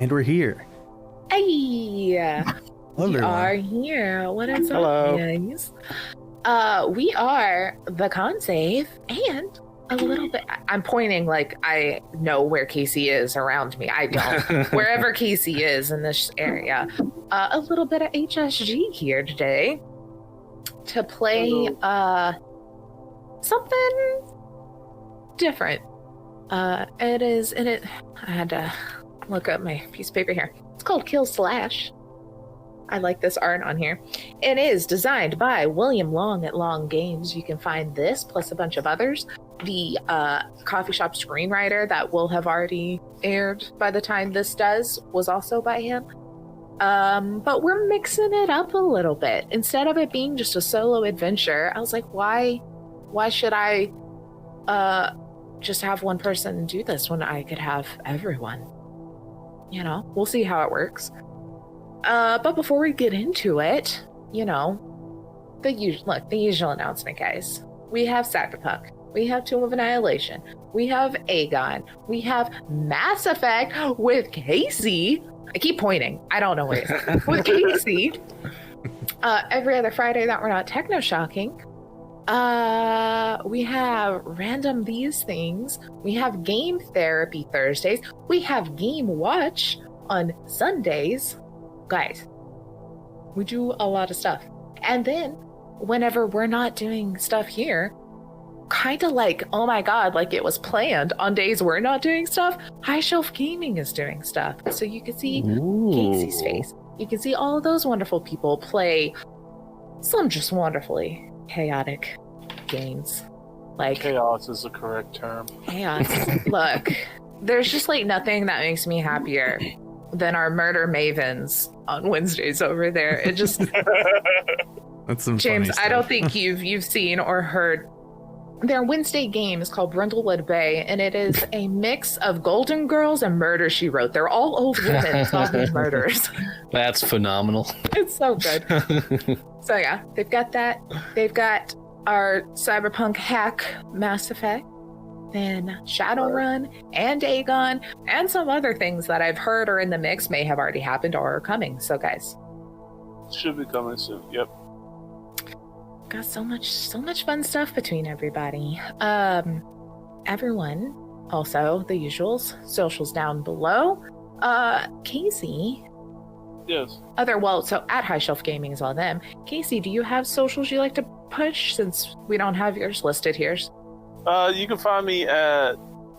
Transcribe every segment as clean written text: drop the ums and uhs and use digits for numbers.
And we're here. Hey, Hello, we everyone. are here. What is Hello. up, guys? We are the con save and a little bit. I'm pointing like I know where Casey is around me. I don't. Wherever Casey is in this area. A little bit of HSG here today to play something different. It is, and I had to look up my piece of paper here. It's called Killslash. I like this art on here. It is designed by William Long at Long Games. You can find this plus a bunch of others. The coffee shop screenwriter that will have already aired by the time this does was also by him. But we're mixing it up a little bit. Instead of it being just a solo adventure, I was like, why should I just have one person do this when I could have everyone? You know, we'll see how it works. But before we get into it, you know, the usual announcement, guys. We have Cyberpunk. We have Tomb of Annihilation. We have Aegon. We have Mass Effect with Casey. I keep pointing. I don't know where he is. With Casey. Every other Friday that we're not techno-shocking. We have Random These Things. We have Game Therapy Thursdays. We have Game Watch on Sundays. Guys, we do a lot of stuff. And then whenever we're not doing stuff here, kind of like, oh my god, like it was planned on days we're not doing stuff, High Shelf Gaming is doing stuff. So you can see Casey's face. You can see all of those wonderful people play some just wonderfully chaotic games. Like chaos is the correct term. Chaos. Look, there's just like nothing that makes me happier than our murder mavens on Wednesdays over there. It just That's some James, funny stuff. I don't think you've seen or heard their Wednesday game is called Brindlewood Bay, and it is a mix of Golden Girls and Murder, She Wrote. They're all old women solving murders. That's phenomenal. It's so good. So yeah, they've got that. They've got our Cyberpunk hack Mass Effect, then Shadowrun and Aegon, and some other things that I've heard are in the mix, may have already happened or are coming. So guys, should be coming soon. Yep. Got so much fun stuff between everybody. Everyone, also the usuals, socials down below. Casey. Yes. So at High Shelf Gaming is all them. Casey, do you have socials you like to push since we don't have yours listed here? You can find me at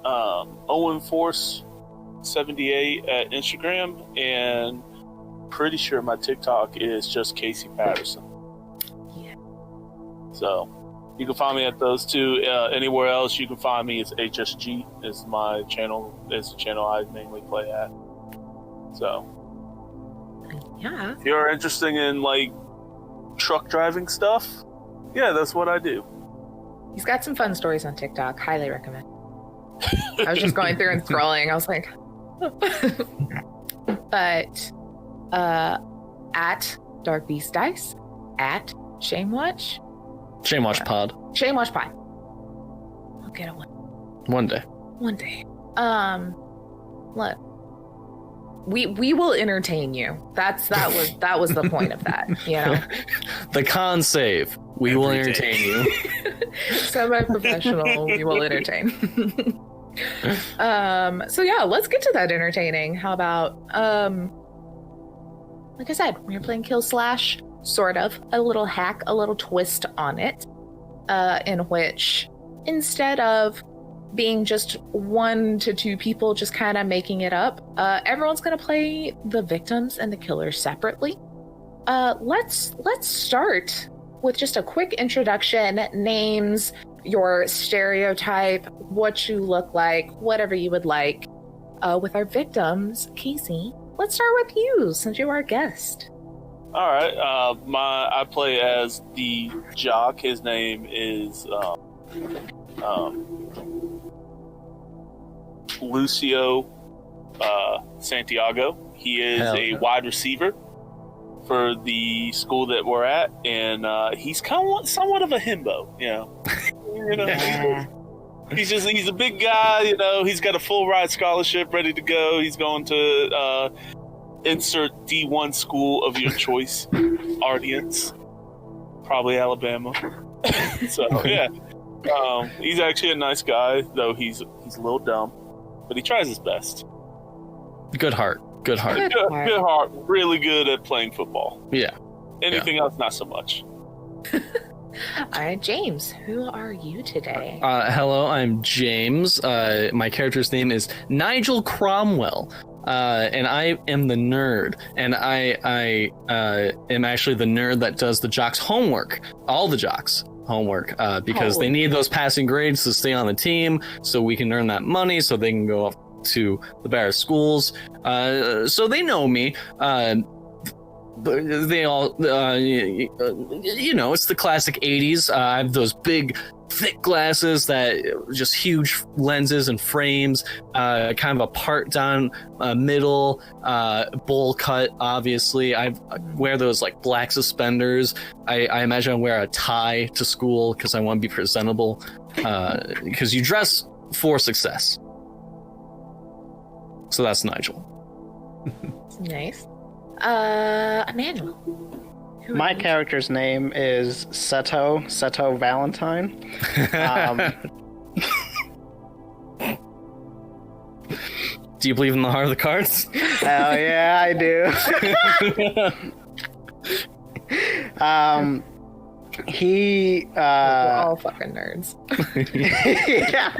Owen Force 78 at Instagram, and pretty sure my TikTok is just Casey Patterson. Yeah. So you can find me at those two. Anywhere else you can find me is HSG is my channel. It's the channel I mainly play at. So Yeah. if you're interested in like truck driving stuff, yeah, that's what I do. He's got some fun stories on TikTok. Highly recommend. I was just going through and scrolling. I was like, but at Dark Beast Dice, at Shamewatch Pod. Shamewatch Pod. I'll get it One day. one day. Look, we will entertain you. That was the point of that. You know, The con save. We will entertain you. Semi-professional. We will entertain. So yeah, let's get to that entertaining. How about like I said, we're playing Killslash, sort of a little hack, a little twist on it, in which instead of being just 1 to 2 people just kind of making it up, everyone's gonna play the victims and the killers separately. Let's start with just a quick introduction, names, your stereotype, what you look like, whatever you would like. With our victims, Casey, let's start with you since you are a guest. All right. I play as the jock. His name is Lucio Santiago. He is a wide receiver for the school that we're at, and he's somewhat of a himbo, you know. He's a big guy, you know. He's got a full ride scholarship ready to go. He's going to insert D1 school of your choice audience. Probably Alabama. So yeah, he's actually a nice guy, though he's a little dumb, but he tries his best. Good heart. Good heart. Good Good heart. Really good at playing football. Yeah. Anything else, not so much. All right, James, who are you today? Hello, I'm James. My character's name is Nigel Cromwell. And I am the nerd, and I am actually the nerd that does the jocks' homework, all the jocks' homework, because they need those passing grades to stay on the team, so we can earn that money, so they can go off to the better schools. So they know me. They all, it's the classic 80s. I have those big, thick glasses that just huge lenses and frames, kind of a part down middle, bowl cut, obviously. I wear those like black suspenders. I imagine I wear a tie to school because I want to be presentable, because you dress for success. So that's Nigel. Nice. Emmanuel. My character's name is Seto Valentine. Do you believe in the heart of the cards? Hell yeah, I do. We're all fucking nerds. Yeah.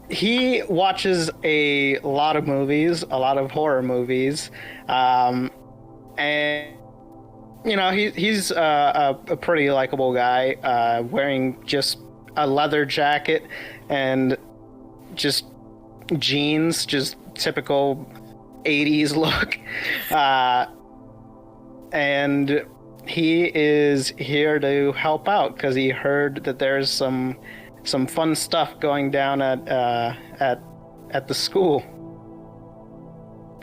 He watches a lot of movies, a lot of horror movies, and he's a pretty likable guy, wearing just a leather jacket and just jeans, just typical 80s look, and he is here to help out because he heard that there's some fun stuff going down at the school.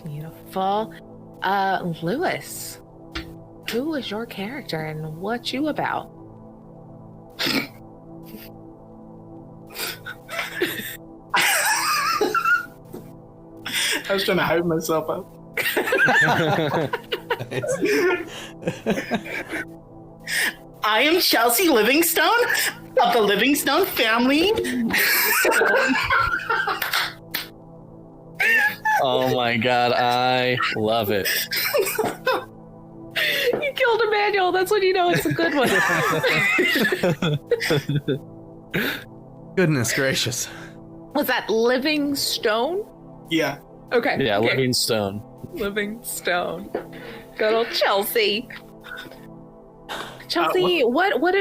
Beautiful. Lewis, who is your character and what you about? I was trying to hype myself up. I am Chelsea Livingstone of the Livingstone family. Oh my god, I love it. You killed Emmanuel. That's when you know it's a good one. Goodness gracious. Was that Livingstone? Yeah. Okay. Yeah, okay. Livingstone. Livingstone. Good old Chelsea. Chelsea, what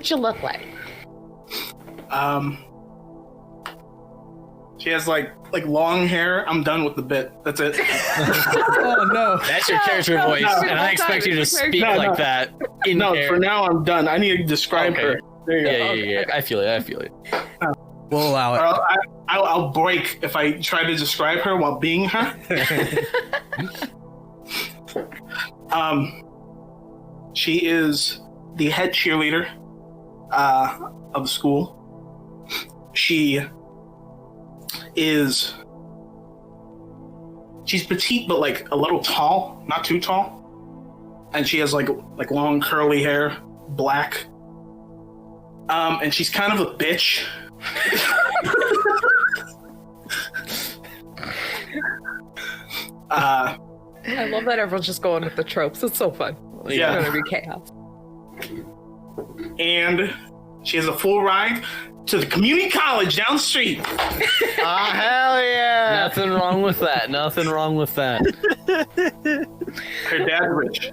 you look like? She has like long hair. I'm done with the bit. That's it. Oh no. That's your character voice, and I expect you to speak like that. For now I'm done. I need to describe her. There you go. Yeah. I feel it. We'll allow it. I'll break if I try to describe her while being her. She is the head cheerleader of the school. She's petite, but like a little tall, not too tall. And she has like long curly hair, black. And she's kind of a bitch. I love that everyone's just going with the tropes. It's so fun. Yeah. It's gonna be chaos. And she has a full ride to the community college down the street. Oh, hell yeah. Nothing wrong with that. Her dad's rich,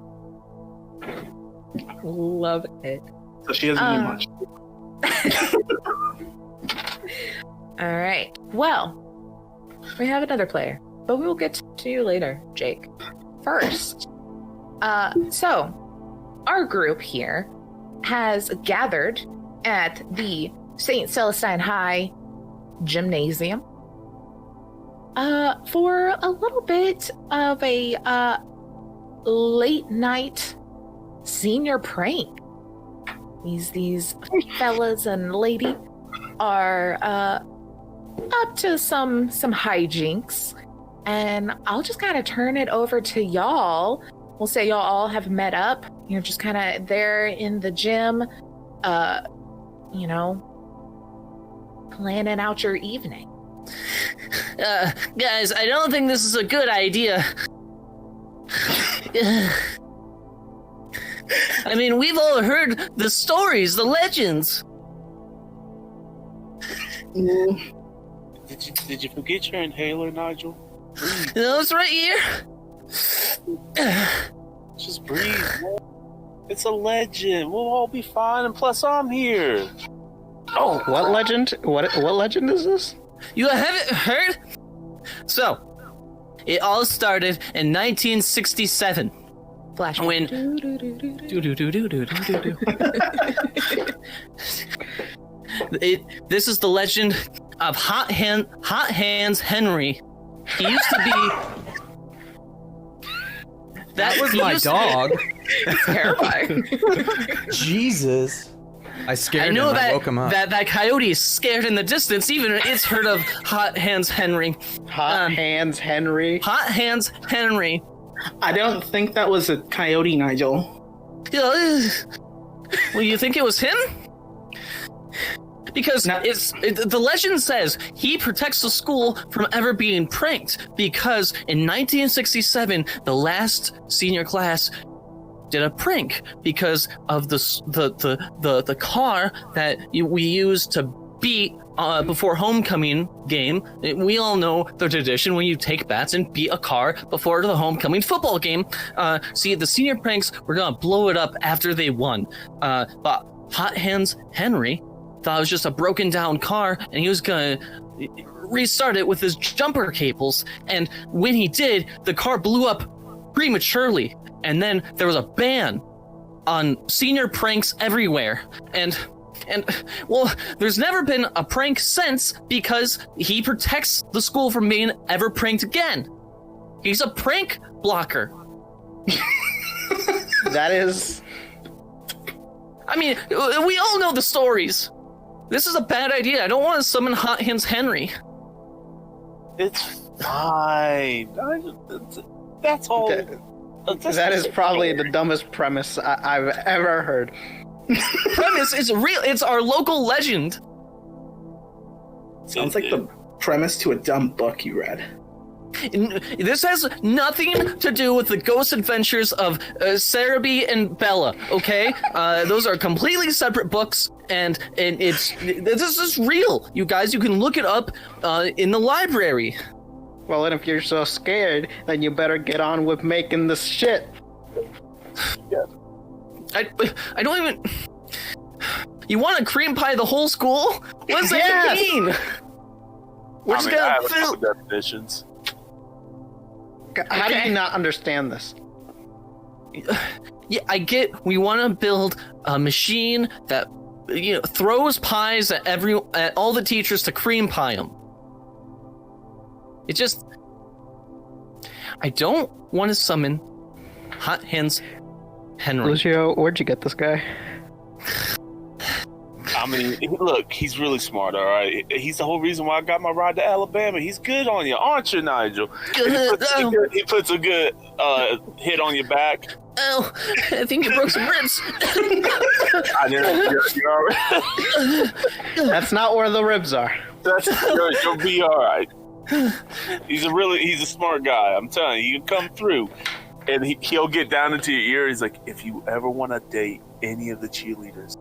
Love it. so she doesn't need much. All right. Well, we have another player, but we will get to you later, Jake. First, so our group here has gathered at the St. Celestine High Gymnasium for a little bit of a late night senior prank. These fellas and lady are up to some hijinks, and I'll just kind of turn it over to y'all we'll say y'all all have met up. You're just kind of there in the gym, you know, planning out your evening. Guys, I don't think this is a good idea. I mean, we've all heard the stories, the legends. Did you forget your inhaler, Nigel? Breathe. You know, it's right here. Just breathe, man. It's a legend. We'll all be fine, and plus I'm here. Oh, what legend? What legend is this? You haven't heard? So, it all started in 1967. Flash. When this is the legend of Hot Hands Henry. He used to be. That was my dog. Terrifying. Jesus. I scared I know him. that I woke him up. that coyote is scared in the distance. Even it's heard of Hot Hands Henry. Hot Hands Henry. Hot Hands Henry. I don't think that was a coyote, Nigel. Well, you think it was him? Because the legend says he protects the school from ever being pranked. Because in 1967, the last senior class did a prank because of the car that we used to beat before homecoming game. We all know the tradition when you take bats and beat a car before the homecoming football game. See, the senior pranks were gonna blow it up after they won. But Hot Hands Henry thought it was just a broken down car, and he was gonna restart it with his jumper cables. And when he did, the car blew up prematurely. And then there was a ban on senior pranks everywhere. And well, there's never been a prank since because he protects the school from being ever pranked again. He's a prank blocker. That is. I mean, we all know the stories. This is a bad idea. I don't want to summon Hot Hands Henry. It's fine. That's all. That is probably the dumbest premise I've ever heard. Premise is real. It's our local legend. Sounds like the premise to a dumb book you read. This has nothing to do with the ghost adventures of Cerebi and Bella, okay? Those are completely separate books, and this is real. You guys, you can look it up in the library. Well, and if you're so scared, then you better get on with making this shit. I don't even... You want to cream pie the whole school? What does that mean? We're just I gonna have a fill... couple definitions. How do you not understand this? Yeah, I get we want to build a machine that, you know, throws pies at all the teachers to cream pie them. It just... I don't want to summon Hot Hands Henry. Lucio, where'd you get this guy? I mean, look, he's really smart, all right? He's the whole reason why I got my ride to Alabama. He's good on you, aren't you, Nigel? He puts a good hit on your back. Oh, I think you broke some ribs. I know. You're all right. That's not where the ribs are. You'll be all right. He's a smart guy. I'm telling you, he can come through, and he'll get down into your ear. He's like, if you ever want to date any of the cheerleaders,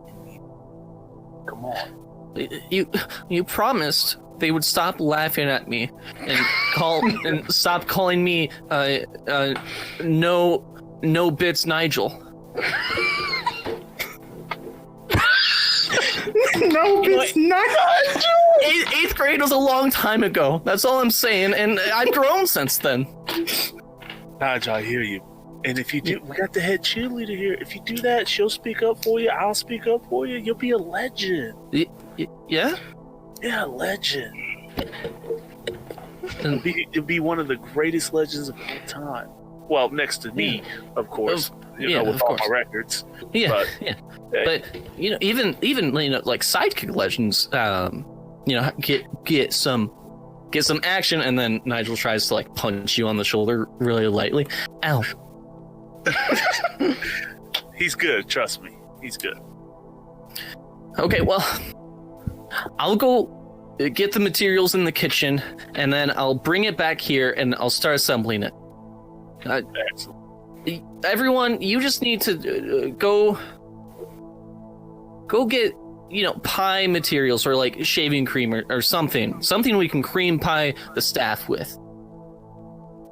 come on. You promised they would stop laughing at me and stop calling me no bits Nigel. No, it's not. Eighth grade was a long time ago. That's all I'm saying, and I've grown since then. Nigel, I hear you. And if you do, we got the head cheerleader here. If you do that, she'll speak up for you. I'll speak up for you. You'll be a legend. Yeah? Yeah, a legend. It'll be one of the greatest legends of all time. Well, next to me, of course. With all my records. Yeah, but, yeah. Hey. But even like sidekick legends, get some action, and then Nigel tries to like punch you on the shoulder really lightly. Ow. He's good. Trust me. He's good. Okay, well, I'll go get the materials in the kitchen, and then I'll bring it back here, and I'll start assembling it. Excellent. Everyone, you just need to go get, pie materials or like shaving cream or something we can cream pie the staff with.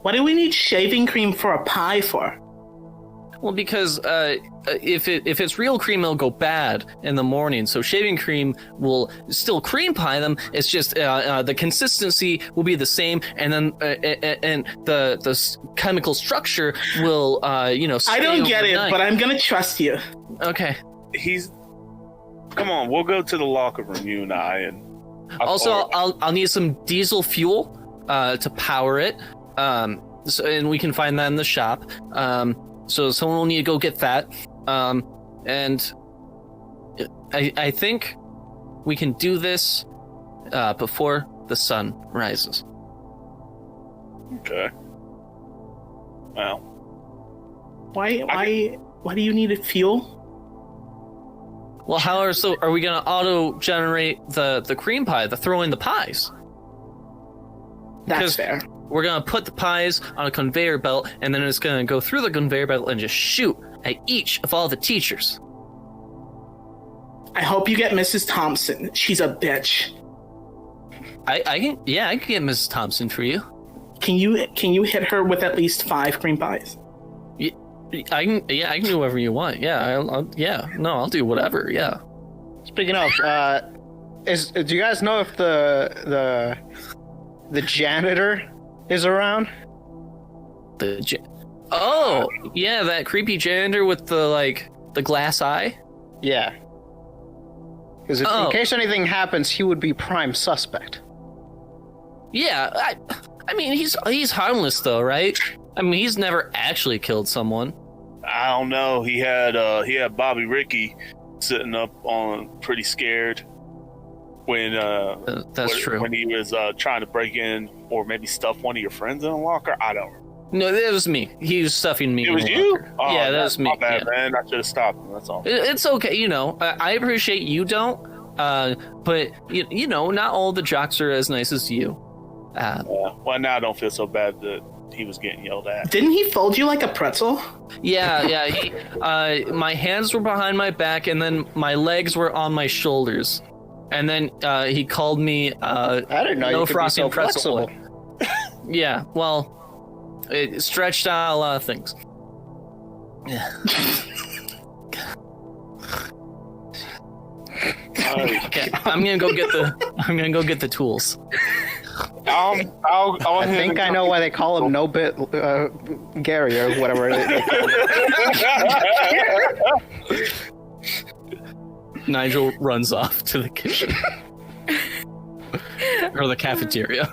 What do we need shaving cream for a pie for? Well, because if it's real cream, it'll go bad in the morning. So shaving cream will still cream pie them. It's just the consistency will be the same, and then and the chemical structure will stay I don't get overnight. it, but I'm gonna trust you. Okay. Come on, we'll go to the locker room, you and I, and Also, I'll need some diesel fuel to power it. And we can find that in the shop. So someone will need to go get that. And I think we can do this before the sun rises. Okay. Well, Why do you need a fuel? Well, how are we gonna auto-generate the cream pie, the throw in the pies? That's fair. We're gonna put the pies on a conveyor belt, and then it's gonna go through the conveyor belt and just shoot at each of all the teachers. I hope you get Mrs. Thompson. She's a bitch. I can get Mrs. Thompson for you. Can you hit her with at least 5 cream pies? I can do whatever you want. Yeah, I'll do whatever. Yeah. Speaking of, do you guys know if the janitor is around? That creepy janitor with the glass eye. Yeah. Because in case anything happens, he would be prime suspect. Yeah, I mean he's harmless though, right? I mean he's never actually killed someone. I don't know. He had Bobby Ricky sitting up on pretty scared when true. When he was trying to break in or maybe stuff one of your friends in a locker. I don't remember. No, that was me. He was stuffing me. It was you? Oh, yeah, that was me. My bad, yeah. man. I should have stopped him. That's all. It's okay, I appreciate you don't, but not all the jocks are as nice as you. Well, now I don't feel so bad that he was getting yelled at. Didn't he fold you like a pretzel? Yeah. He, my hands were behind my back, and then my legs were on my shoulders, and then he called me. I didn't know no you could frosting be so pretzel. flexible. Yeah, well, it stretched out a lot of things. Yeah. Okay, I'm gonna go get the tools. I think I know why they call him No Bit Gary or whatever. Nigel runs off to the kitchen or the cafeteria.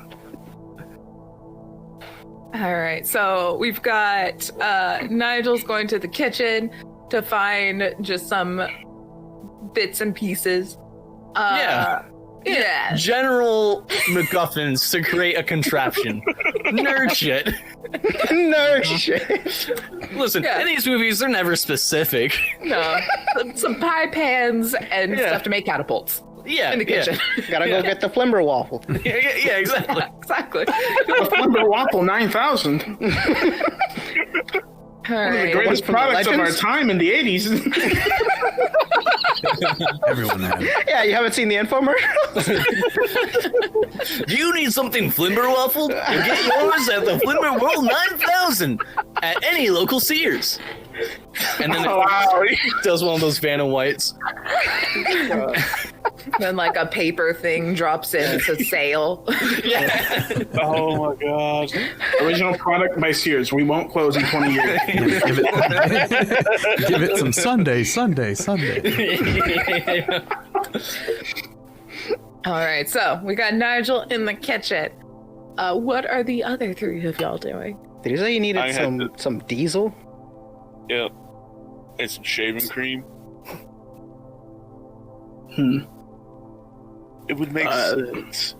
All right, so we've got Nigel's going to the kitchen to find just some bits and pieces. Yeah. General MacGuffins to create a contraption. Nerd shit. Nerd shit. Listen, in these movies, they're never specific. No, some pie pans and stuff to make catapults. Yeah, in the kitchen. Gotta go get the Flimber waffle. Yeah, exactly. Exactly. The Flimber Waffle 9000. All One of the right. greatest from the products of our Legends? time in the 80s. Everyone had it. Yeah, you haven't seen the infomercial? Do you need something Flimber waffled? Get yours at the Flimber World 9000 at any local Sears. And then it does one of those Vanna Whites. Then like a paper thing drops in. It's a sale. Yeah. Oh my god. Original product by Sears. We won't close in 20 years. Give it some Sunday. All right, so we got Nigel in the kitchen. What are the other three of y'all doing? Did you say you needed I had some diesel? Yep. And some shaving cream. It would make sense.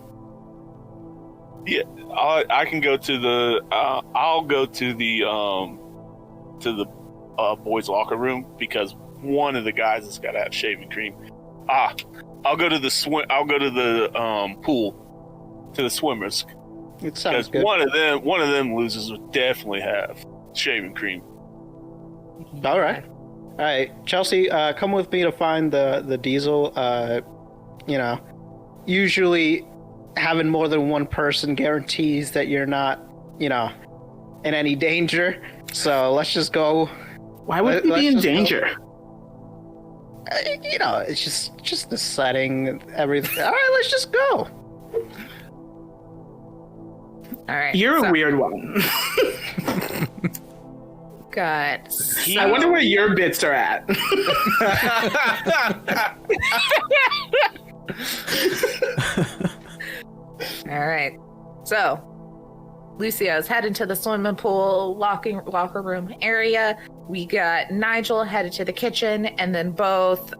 Yeah, I can go to the. I'll go to the boys' locker room because one of the guys has got to have shaving cream. I'll go to the I'll go to the pool, to the swimmers. It sounds Because good. one of them losers would definitely have shaving cream. All right. Chelsea, come with me to find the diesel. Usually having more than one person guarantees that you're not, in any danger. So let's just go. Why would he be in danger? It's just the setting, everything. All right, let's just go. All right. You're a weird one. Got. I wonder where your bits are at. All right. So, Lucio's headed to the swimming pool, locker room area. We got Nigel headed to the kitchen, and then both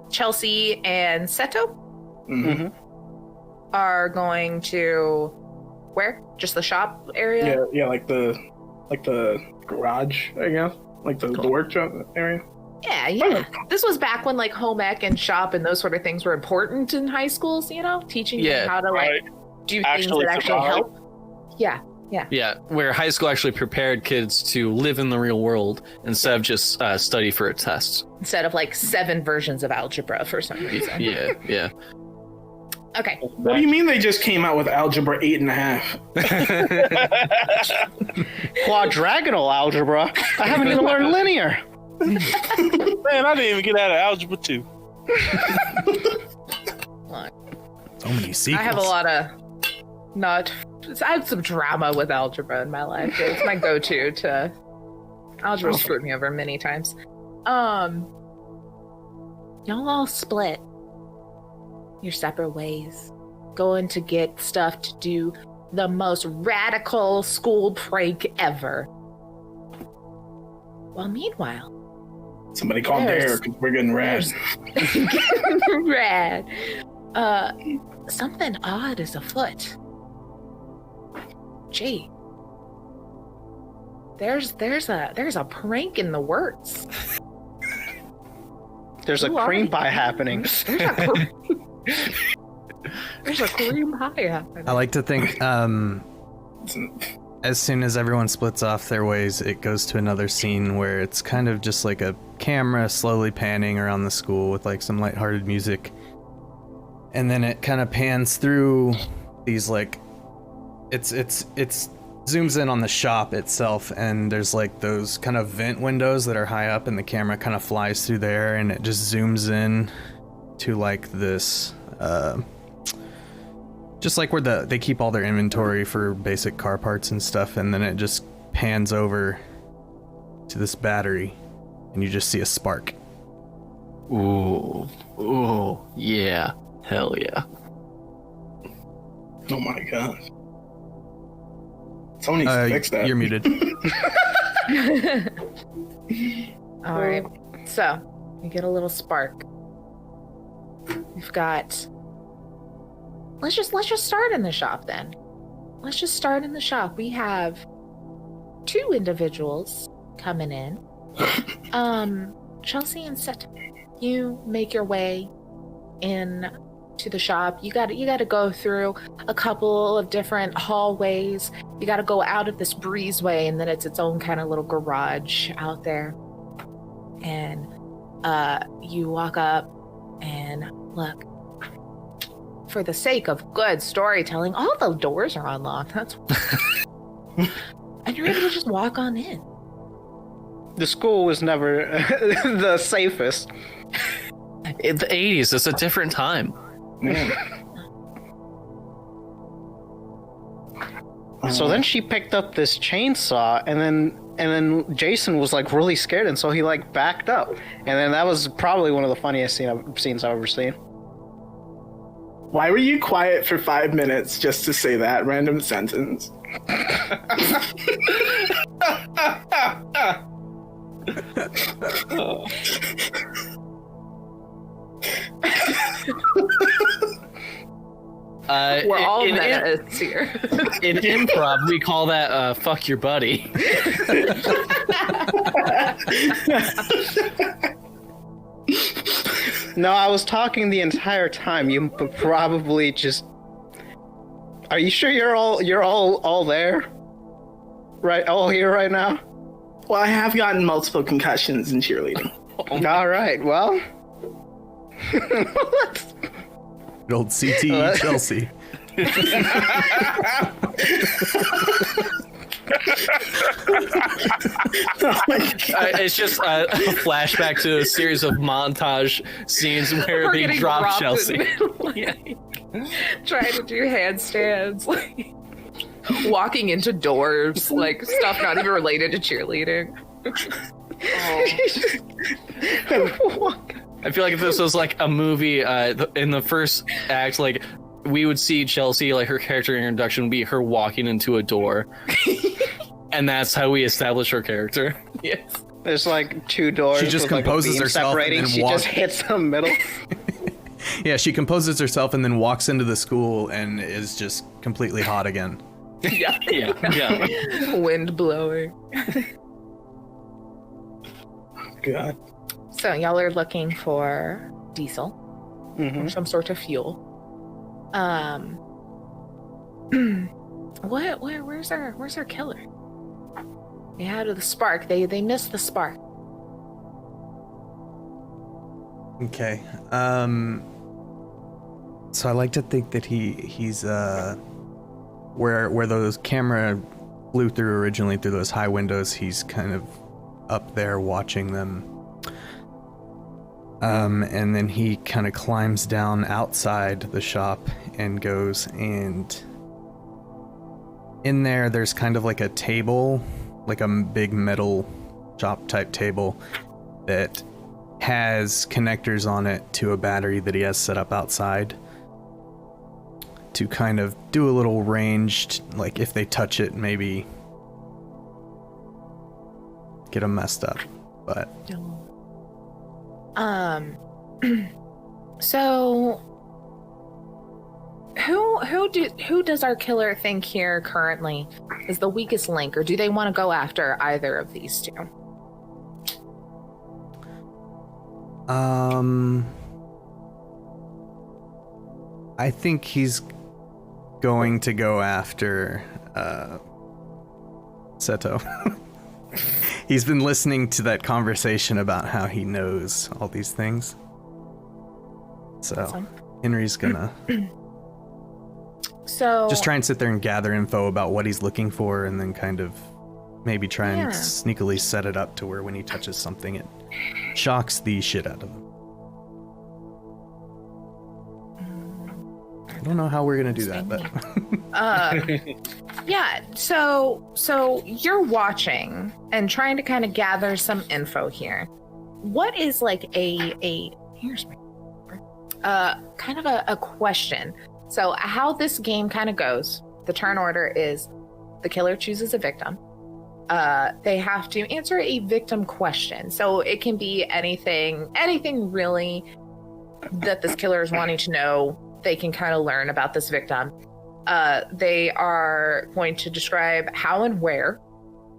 Chelsea and Seto Mm-hmm. are going to where? Just the shop area? Yeah, like the garage, I guess, like the workshop area. Yeah. This was back when like home ec and shop and those sort of things were important in high schools, teaching them how to like do things that actually help. Yeah. Yeah, where high school actually prepared kids to live in the real world instead of just study for a test. Instead of like 7 versions of algebra for some reason. Yeah. Okay. What do you mean they just came out with algebra 8.5? Quadrigonal algebra. I haven't even learned linear. Man, I didn't even get out of algebra 2. So many sequels. I have a lot of I have some drama with algebra in my life. It's my go-to to algebra screwed me over many times. Y'all all split your separate ways, going to get stuff to do the most radical school prank ever. Well, meanwhile, Somebody called there because we're getting rad. rad. Something odd is afoot. Gee, there's a prank in the works. There's a cream pie happening. There's a cream pie happening. I like to think as soon as everyone splits off their ways, it goes to another scene where it's kind of just like a camera slowly panning around the school with like some lighthearted music. And then it kind of pans through these like it's zooms in on the shop itself, and there's like those kind of vent windows that are high up, and the camera kind of flies through there, and it just zooms in to like this just like where they keep all their inventory for basic car parts and stuff, and then it just pans over to this battery, and you just see a spark. Ooh, yeah, hell yeah. Oh my god. Someone needs to fix that. You're muted. All right, so you get a little spark. We've got. Let's just start in the shop then. Let's just start in the shop. We have 2 individuals coming in. Chelsea and Seto, you make your way in to the shop. You got to go through a couple of different hallways. You got to go out of this breezeway, and then it's its own kind of little garage out there. And you walk up and look. For the sake of good storytelling, all the doors are unlocked. That's and you're able to just walk on in. The school was never the safest. In the 80s, it's a different time. So then she picked up this chainsaw, and then Jason was like really scared, and so he like backed up, and then that was probably one of the funniest scenes I've ever seen. Why were you quiet for 5 minutes just to say that random sentence? We're all metas here. In improv, we call that fuck your buddy. No, I was talking the entire time. You probably just. Are you sure you're all there? Right, all here right now? Well, I have gotten multiple concussions in cheerleading. All right, well. Good old CTE Chelsea. It's just a flashback to a series of montage scenes where We're they getting drop dropped Chelsea. Trying to do handstands, like walking into doors, like stuff not even related to cheerleading. I feel like if this was like a movie, in the first act, like we would see Chelsea, like her character introduction would be her walking into a door, and that's how we establish her character. Yes. There's like two doors. She just with, like, a composes beam herself and separating. then She walks. just hits the middle. Yeah, she composes herself and then walks into the school and is just completely hot again. Yeah. Yeah. Wind blowing. God. So y'all are looking for diesel, Mm-hmm. or some sort of fuel. Where's our killer? They had the spark. They missed the spark. Okay. So I like to think that he's where those camera flew through originally through those high windows, he's kind of up there watching them. And then he kind of climbs down outside the shop and goes, and in there's kind of like a table, like a big metal shop type table that has connectors on it to a battery that he has set up outside to kind of do a little ranged, like if they touch it, maybe get them messed up. But so who does our killer think here currently is the weakest link, or do they want to go after either of these two? I think he's going to go after Seto. He's been listening to that conversation about how he knows all these things. So Awesome. Henry's gonna So just try and sit there and gather info about what he's looking for, and then kind of maybe try and sneakily set it up to where when he touches something, it shocks the shit out of him. I don't know how we're gonna do that, but yeah, so you're watching and trying to kind of gather some info here. What is like here's my kind of a question. So how this game kind of goes, the turn order is the killer chooses a victim. They have to answer a victim question. So it can be anything really that this killer is wanting to know. They can kind of learn about this victim. They are going to describe how and where,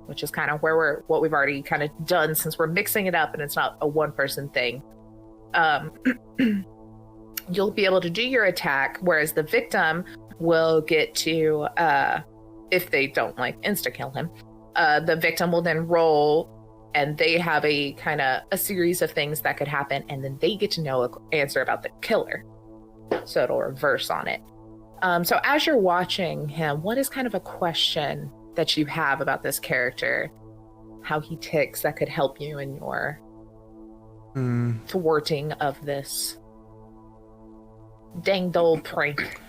which is kind of what we've already kind of done, since we're mixing it up and it's not a one-person thing. You'll be able to do your attack, whereas the victim will get to, if they don't like insta-kill him, the victim will then roll, and they have a kind of a series of things that could happen, and then they get to know an answer about the killer. So it'll reverse on it. So as you're watching him, what is kind of a question that you have about this character, how he ticks, that could help you in your thwarting of this danged old prank?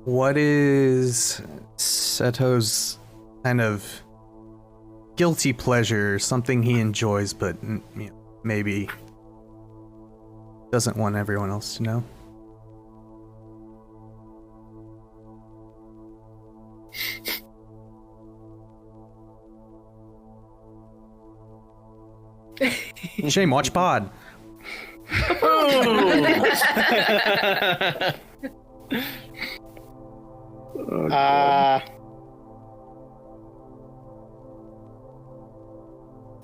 what is Seto's kind of guilty pleasure, something he enjoys but maybe doesn't want everyone else to know? Shame, watch pod.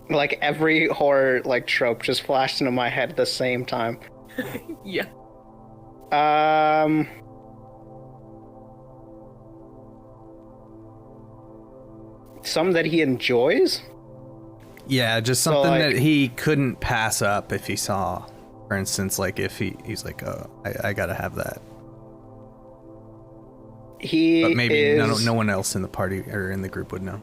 like every horror like trope just flashed into my head at the same time. Yeah. Some that he enjoys. Yeah, just So, something like- that he couldn't pass up if he saw. For instance, like if he's like, oh, I gotta have that. He But maybe is... no one else in the party or in the group would know.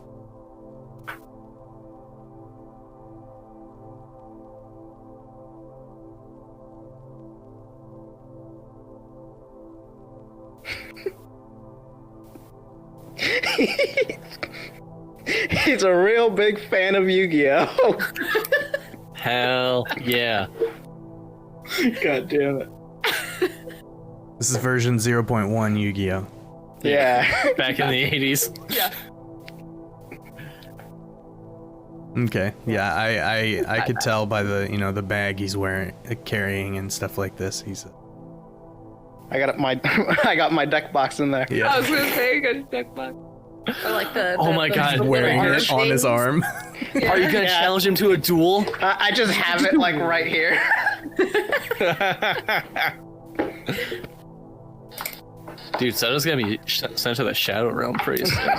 He's a real big fan of Yu-Gi-Oh! Hell yeah. God damn it. This is version 0.1 Yu-Gi-Oh. Yeah. Back in the 80s. Yeah. Okay, yeah, I could tell by the the bag he's wearing, carrying and stuff like this. I got my deck box in there. Yeah. I was gonna say, you got your deck box. Or like Oh my God, the wearing little it arm on his things. arm. Are you gonna Yeah. challenge him to a duel? I just have it like right here. Dude, Seto's gonna be sent to the Shadow Realm pretty soon.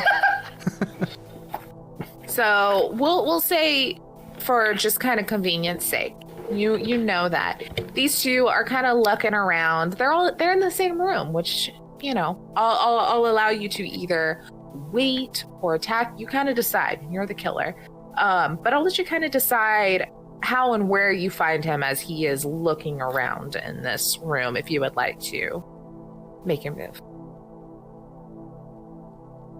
So we'll say, for just kind of convenience sake, you know that these two are kind of looking around. They're in the same room, which I'll allow you to either wait or attack. You kind of decide. You're the killer, but I'll let you kind of decide how and where you find him as he is looking around in this room. If you would like to make him move.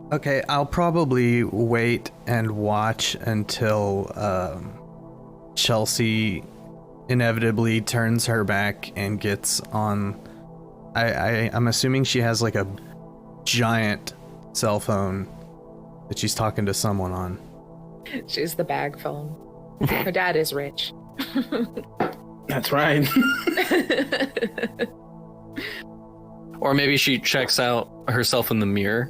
Okay, I'll probably wait and watch until Chelsea inevitably turns her back and gets on. I'm assuming she has like a giant cell phone that she's talking to someone on. She's the bag phone. Her dad is rich. That's right. Or maybe she checks out herself in the mirror.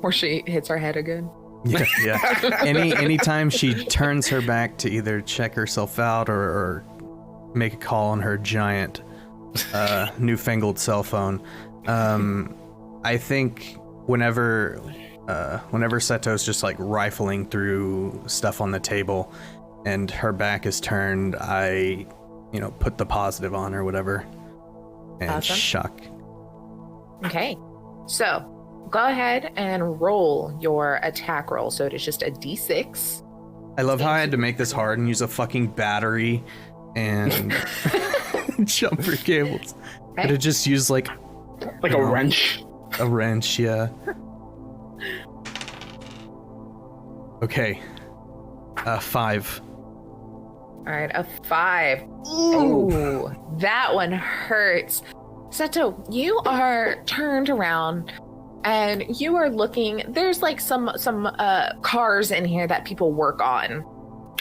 Or she hits her head again. Yeah. Anytime she turns her back to either check herself out or make a call on her giant newfangled cell phone, I think whenever Seto's just like rifling through stuff on the table and her back is turned, I put the positive on or whatever and Awesome. shock. Okay. So go ahead and roll your attack roll. So it is just a d6. I love how I had to make this hard and use a fucking battery and jumper cables. Okay. Could have just used like Like a wrench. a wrench, yeah. Okay. 5. All right, a 5. Ooh, that one hurts. Seto, you are turned around and you are looking. There's like some cars in here that people work on,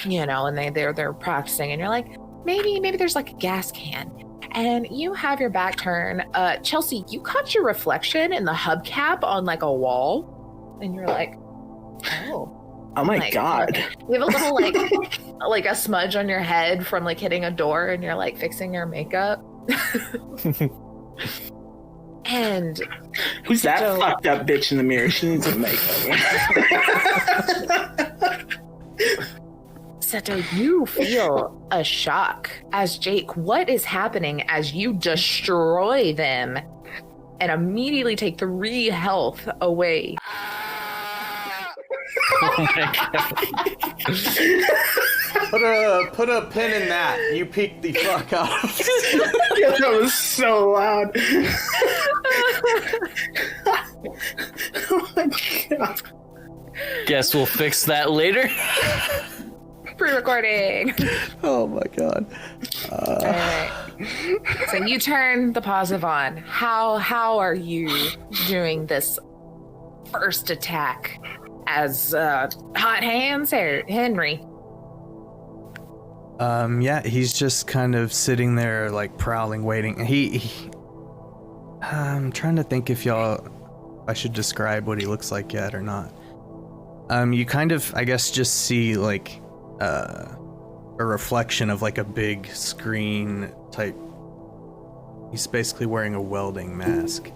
and they're practicing. And you're like, maybe there's like a gas can. And you have your back turned. Chelsea, you caught your reflection in the hubcap on like a wall, and you're like, oh. Oh my Like, god. You have a little like a smudge on your head from like hitting a door, and you're like fixing your makeup. And Who's that So- fucked up bitch in the mirror? She needs a makeover. Seto, you feel a shock as Jake. What is happening as you destroy them and immediately take 3 health away? Oh my God. Put a pin in that. You peeked the fuck out. Yeah, that was so loud. Oh my god. Guess we'll fix that later. Pre-recording. Oh my god. All right. So you turn the positive on. How are you doing this first attack as hot hands, Henry? Yeah, he's just kind of sitting there like prowling, waiting. I'm trying to think if I should describe what he looks like yet or not. You kind of, I guess, just see like a reflection of like a big screen type. He's basically wearing a welding mask.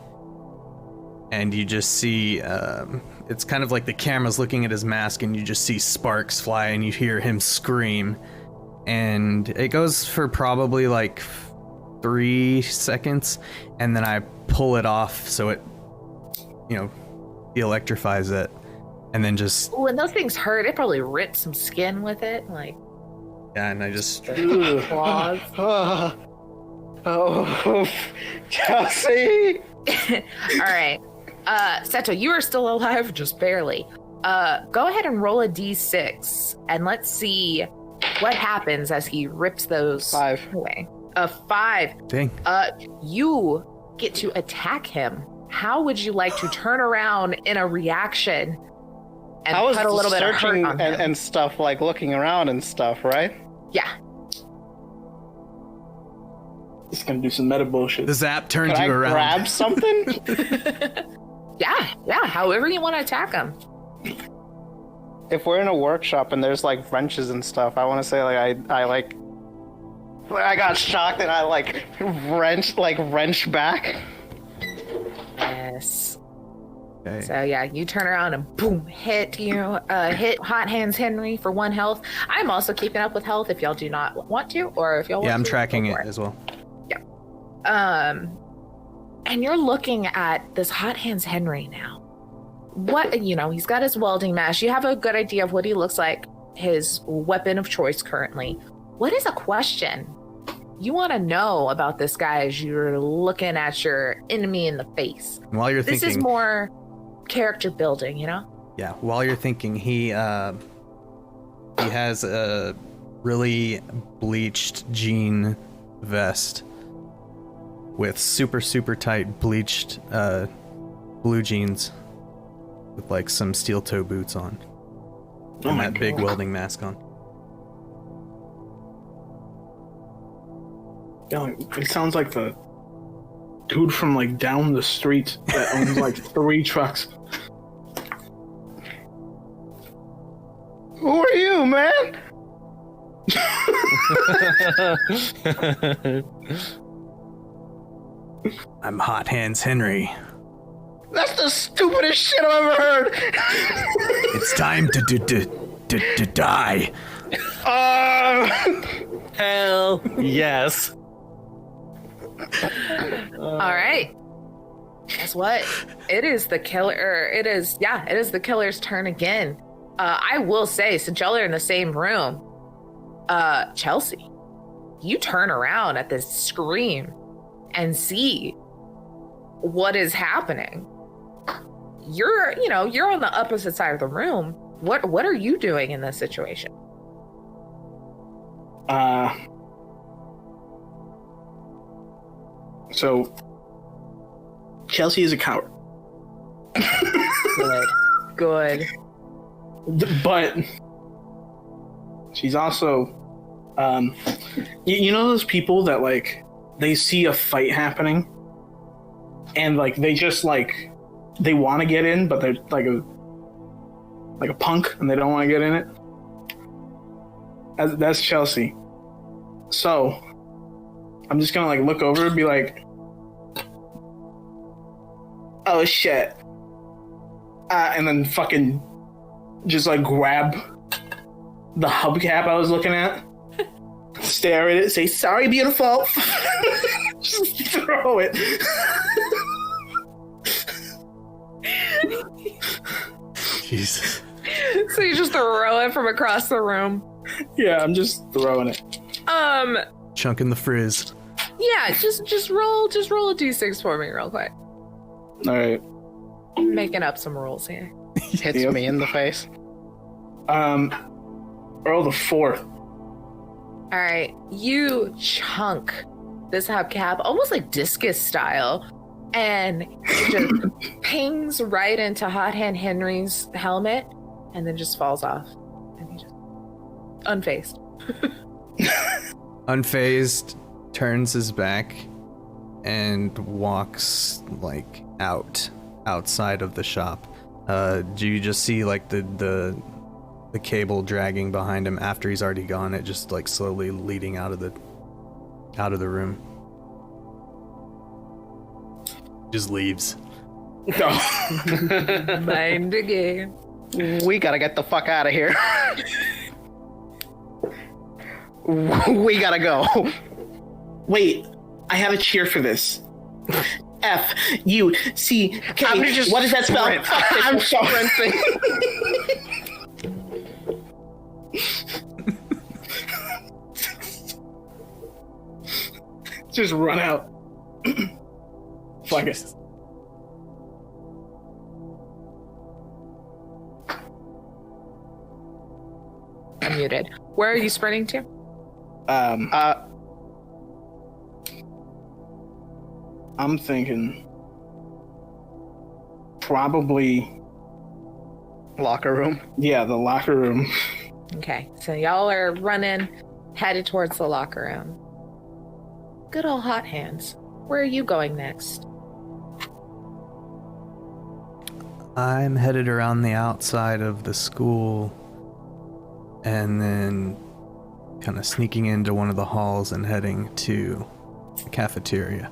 And you just see, it's kind of like the camera's looking at his mask and you just see sparks fly and you hear him scream. And it goes for probably like 3 seconds, and then I pull it off so it, electrifies it, and then just... When those things hurt, it probably ripped some skin with it, like... Yeah, and I just... claws. Oh, Chelsea! Alright. Seto, you are still alive, just barely. Go ahead and roll a d6, and let's see what happens as he rips those 5 away. A 5. Dang. You get to attack him. How would you like to turn around in a reaction and I was put a little bit of hurt searching on him? and stuff, like looking around and stuff, right? Yeah. He's gonna do some meta bullshit. The zap turns Can I you around. grab something? Yeah. However you want to attack him. If we're in a workshop and there's like wrenches and stuff, I want to say like I got shocked and I like wrench back. Yes. Okay. So yeah, you turn around and boom, hit Hot Hands Henry for 1 health. I'm also keeping up with health if y'all do not want to, or if y'all want to. Yeah, I'm tracking go for it as well. And you're looking at this Hot Hands Henry now. What, he's got his welding mask. You have a good idea of what he looks like, his weapon of choice currently. What is a question you want to know about this guy as you're looking at your enemy in the face? While you're This thinking... is more character building, Yeah, while you're thinking, he has a really bleached jean vest with super tight bleached blue jeans with like some steel toe boots on, and that big welding mask on. Yeah, it sounds like the dude from like down the street that owns like 3 trucks. Who are you, man? I'm Hot Hands Henry. That's the stupidest shit I've ever heard. It's time to die. Hell yes. All right. Guess what? It is the killer. It is the killer's turn again. I will say, since y'all are in the same room, Chelsea, you turn around at this scream and see what is happening. You're on the opposite side of the room. What are you doing in this situation? So Chelsea is a coward. Good. But she's also, you know those people that like they see a fight happening and like they just like they want to get in, but they're like a punk and they don't want to get in it. That's Chelsea. So I'm just gonna like look over and be like, oh shit, and then fucking just like grab the hubcap I was looking at, stare at it, say sorry beautiful, just throw it. Jesus. So you just throw it from across the room. Yeah, I'm just throwing it. Chunking the frizz. Yeah, just roll a d6 for me real quick. All right. Making up some rules here. Hits Yep. me in the face. Roll the 4. All right, you chunk this hubcap almost like discus style, and it just pings right into Hot Hand Henry's helmet, and then just falls off, and he just unfazed. Unfazed, turns his back, and walks like outside of the shop. Do you just see like the the cable dragging behind him after he's already gone. It just like slowly leading out of the room. Just leaves. Mind the game. We gotta get the fuck out of here. We gotta go. Wait, I have a cheer for this. F-U-C-K. What does that spell? I'm sprinting. Just run out. Fuck it. I'm muted. Where are you sprinting to? I'm thinking probably Locker room. Yeah, the locker room. Okay, so y'all are running, headed towards the locker room. Good old hot hands. Where are you going next? I'm headed around the outside of the school and then kind of sneaking into one of the halls and heading to the cafeteria.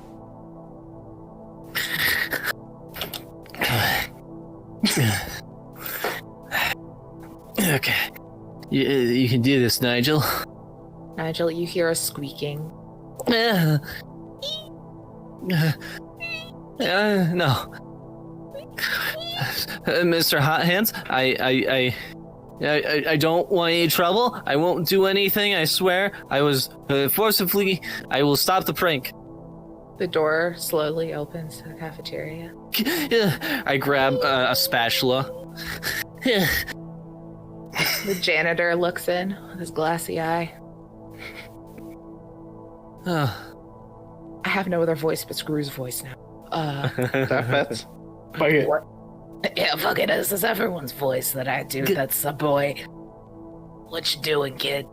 Okay. You can do this, Nigel. Nigel, you hear a squeaking. No. Mr. Hot Hands, I don't want any trouble. I won't do anything, I swear. I was forcibly... I will stop the prank. The door slowly opens to the cafeteria. I grab a spatula. The janitor looks in with his glassy eye. I have no other voice but Screw's voice now. That fits. Fuck it. What? Yeah, fuck it. This is everyone's voice that I do. That's the boy. What you doing, kid?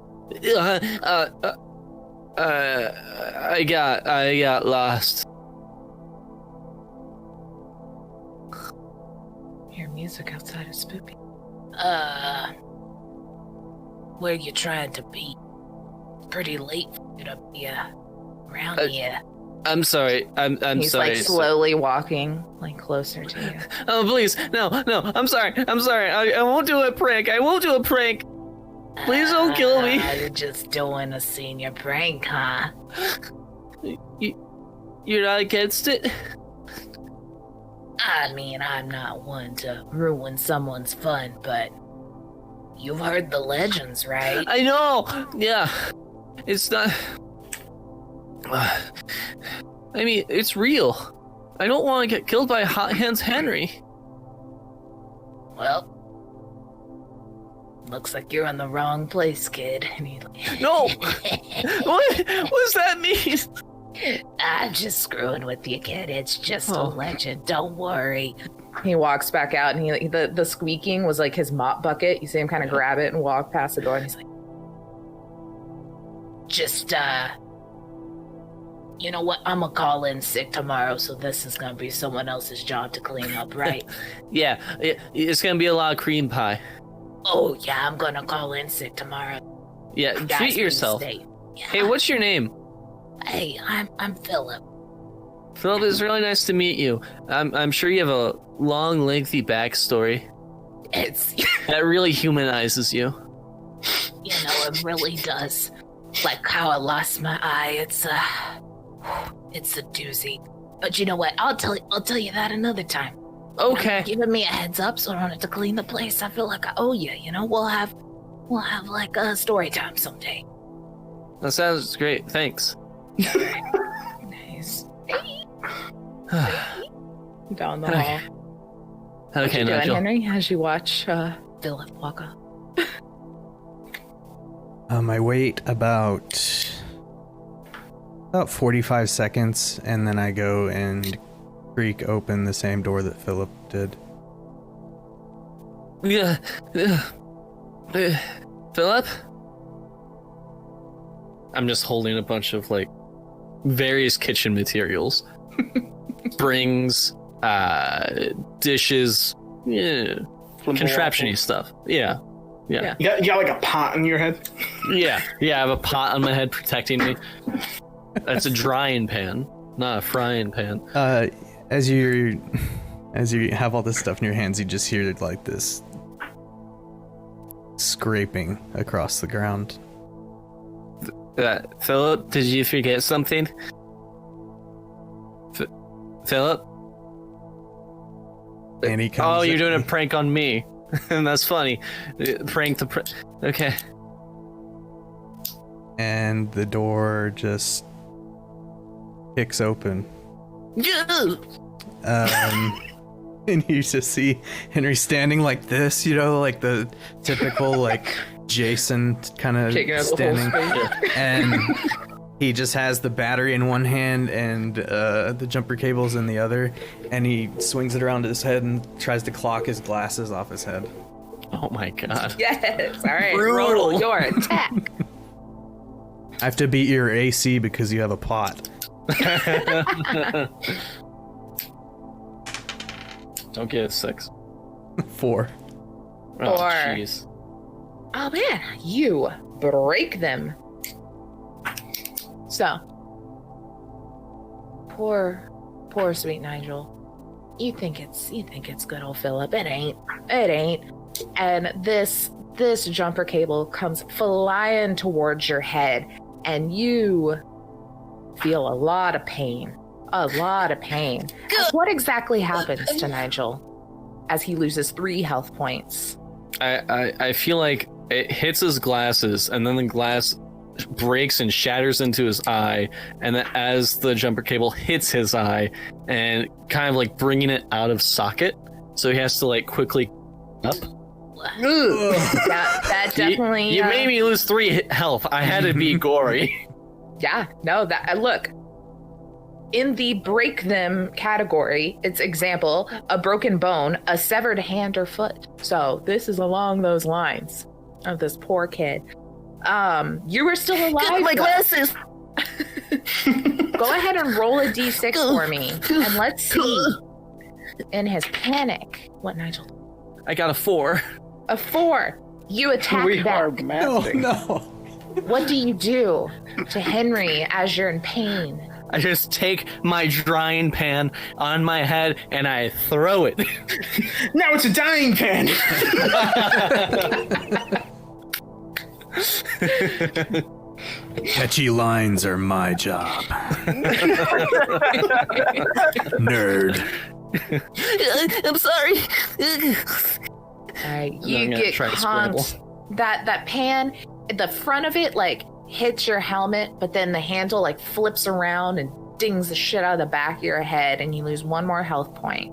I got lost. Your music outside is spooky. Where you trying to be? It's pretty late for you to be around here. I'm sorry. I'm He's sorry. like slowly walking like closer to you. Oh, please. No. I'm sorry. I won't do a prank. Please don't kill me. You're just doing a senior prank, huh? You're not against it? I mean, I'm not one to ruin someone's fun, but you've heard the legends, right? I know. Yeah. It's not... I mean, it's real. I don't want to get killed by Hot Hands Henry. Well, looks like you're in the wrong place, kid. No! What does that mean? I'm just screwing with you, kid. It's just a legend. Don't worry. He walks back out, and the squeaking was like his mop bucket. You see him kind of grab it and walk past the door, and he's like, just, you know what? I'm gonna call in sick tomorrow, so this is gonna be someone else's job to clean up, right? Yeah, it's gonna be a lot of cream pie. Oh, yeah, I'm gonna call in sick tomorrow. Yeah, You guys treat can yourself. stay. Yeah. Hey, what's your name? Hey, I'm Philip. Philip, it's really nice to meet you. I'm sure you have a long, lengthy backstory It's, that really humanizes you. you know, it really does. Like how I lost my eye. It's a doozy. But you know what? I'll tell you that another time. Okay. You're giving me a heads up, so I wanted to clean the place. I feel like I owe you. You know, we'll have like a story time someday. That sounds great. Thanks. nice. Down the hall. What Okay, you doing, Nigel. Henry, as you watch Philip walk up? I wait about 45 seconds, and then I go and creak open the same door that Philip did. Yeah. Philip? I'm just holding a bunch of like various kitchen materials. Springs, dishes, yeah, contraption-y stuff. Yeah. Yeah. You got like a pot in your head. Yeah. I have a pot on my head protecting me. That's a drying pan, not a frying pan. As you have all this stuff in your hands, you just hear like this scraping across the ground. Philip, did you forget something? Philip? And he comes. Oh, you're doing a prank on me. And that's funny. Okay. And the door just kicks open. And you just see Henry standing like this, like the typical like Jason kind of standing, and he just has the battery in one hand and the jumper cables in the other, and he swings it around his head and tries to clock his glasses off his head. Oh my god. Yes. All right. Brutal. Roll your attack. I have to beat your AC because you have a pot. Don't get a 6. 4. Oh, 4. jeez. Oh man, you break them. So, poor sweet Nigel. You think it's good old Philip. It ain't. And this jumper cable comes flying towards your head, and you feel a lot of pain. What exactly happens to Nigel as he loses 3 health points? I feel like it hits his glasses, and then the glass breaks and shatters into his eye, and then as the jumper cable hits his eye and kind of like bringing it out of socket, so he has to like quickly up. That definitely. You made me lose 3 health. I had to be gory. Yeah, no, that look. In the break them category, it's example, a broken bone, a severed hand or foot. So this is along those lines of this poor kid. You were still alive. My glasses. Go ahead and roll a d6 for me, and let's see in his panic what Nigel did. I got a 4. A 4. You attack We are back. mathing. No. What do you do to Henry as you're in pain? I just take my drying pan on my head and I throw it. Now it's a dying pan. Catchy lines are my job. Nerd. I'm sorry. All right, I'm you gonna get try to scramble. conked. That pan, the front of it like hits your helmet, but then the handle like flips around and dings the shit out of the back of your head, and you lose 1 more health point.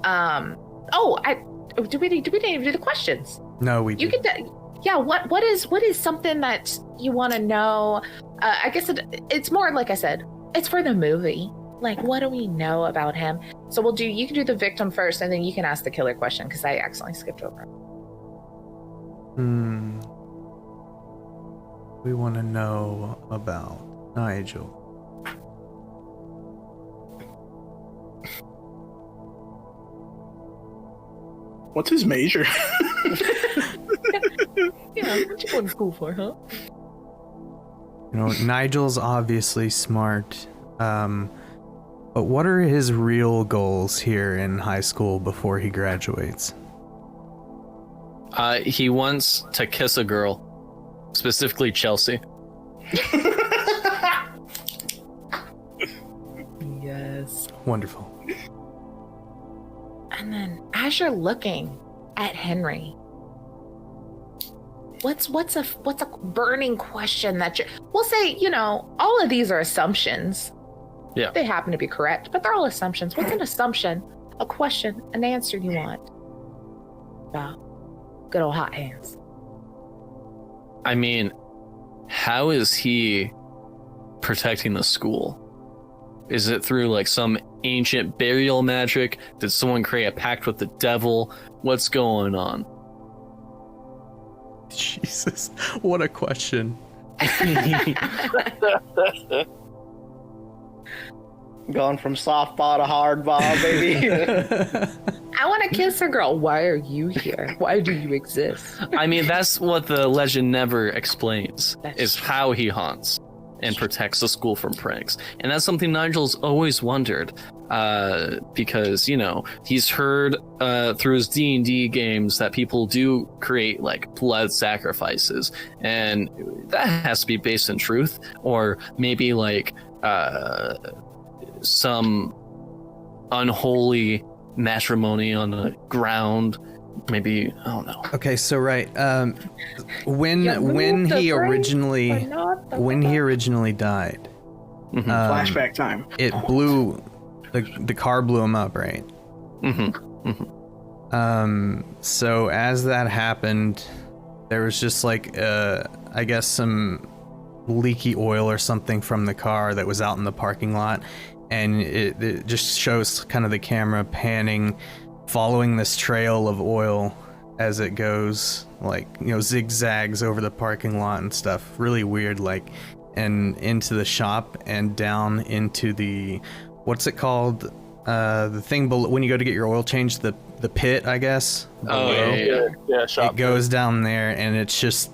Do we need to do the questions? No, we You did. can. Yeah. What is something that you want to know? I guess it's more like I said. It's for the movie. Like, what do we know about him? So you can do the victim first, and then you can ask the killer question, because I accidentally skipped over it. We want to know about Nigel. What's his major? Yeah, what you going to school for, huh? Nigel's obviously smart. But what are his real goals here in high school before he graduates? He wants to kiss a girl, specifically Chelsea. Yes. Wonderful. And then, as you're looking at Henry, what's a burning question that we'll say, all of these are assumptions. Yeah. They happen to be correct, but they're all assumptions. What's an assumption, a question, an answer you want? Good old hot hands. I mean, how is he protecting the school? Is it through like some ancient burial magic? Did someone create a pact with the devil? What's going on? Jesus, what a question. Going from softball to hardball, baby. I want to kiss a girl. Why are you here? Why do you exist? I mean, that's what the legend never explains, is how he haunts and protects the school from pranks. And that's something Nigel's always wondered, because, you know, he's heard through his D&D games that people do create, like, blood sacrifices. And that has to be based in truth, or maybe, like, some unholy matrimony on the ground. Maybe, I don't know. Okay, so right, when he originally died, Flashback time. it blew the car blew him up, right? So as that happened, there was just like I guess some leaky oil or something from the car that was out in the parking lot, and it just shows kind of the camera panning, following this trail of oil as it goes, like, you know, zigzags over the parking lot and stuff. Really weird, like, and into the shop and down into the, what's it called? The thing below, when you go to get your oil changed, the pit, I guess. Oh, below. Yeah, shop. It goes down there, and it's just,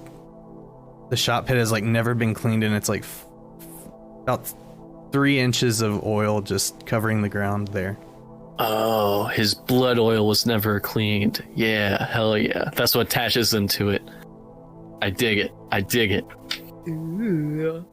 the shop pit has like never been cleaned, and it's like about 3 inches of oil just covering the ground there. Oh, his blood oil was never cleaned. Yeah, hell yeah. That's what attaches into it. I dig it. I dig it. Ooh.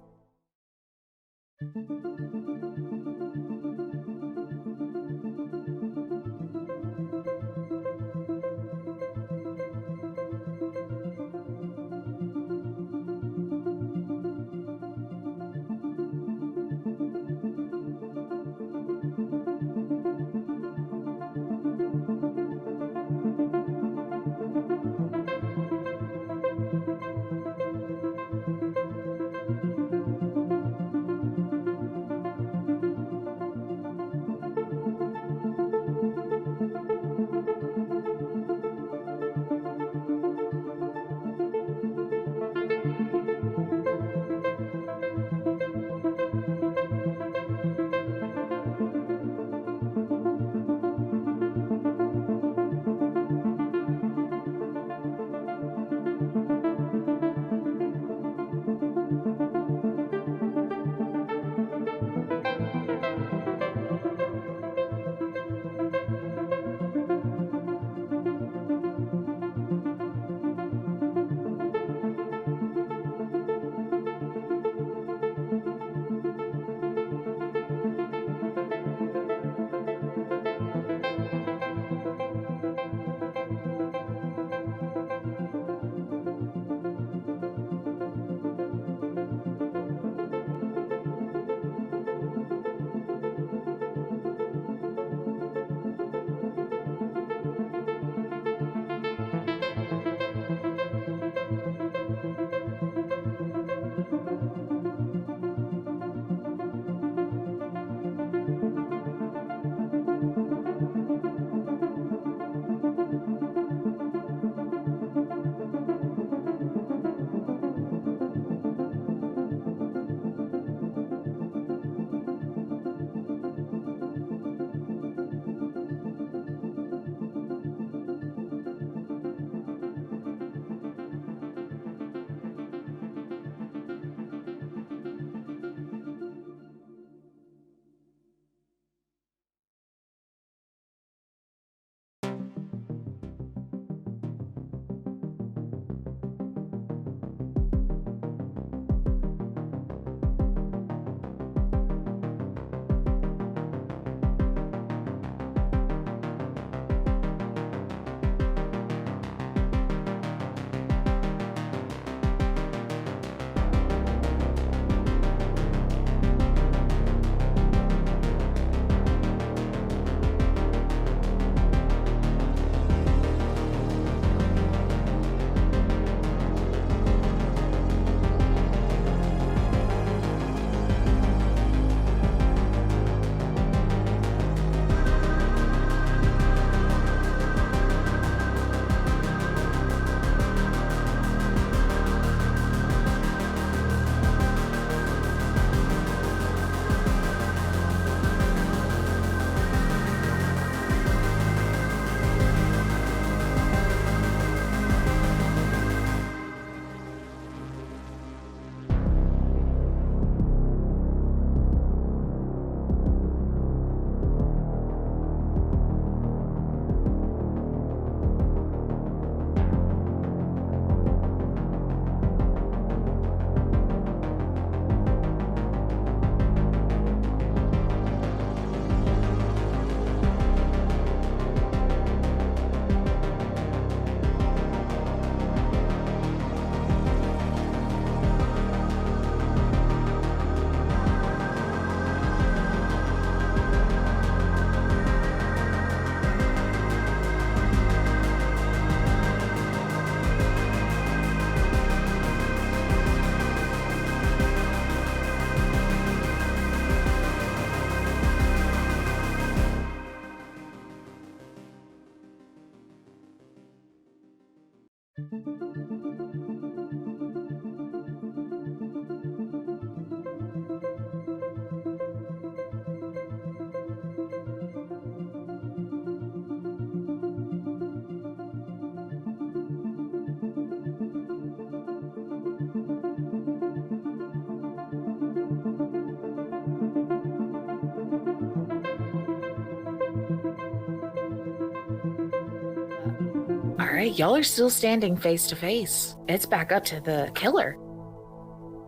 All right, y'all are still standing face to face. It's back up to the killer.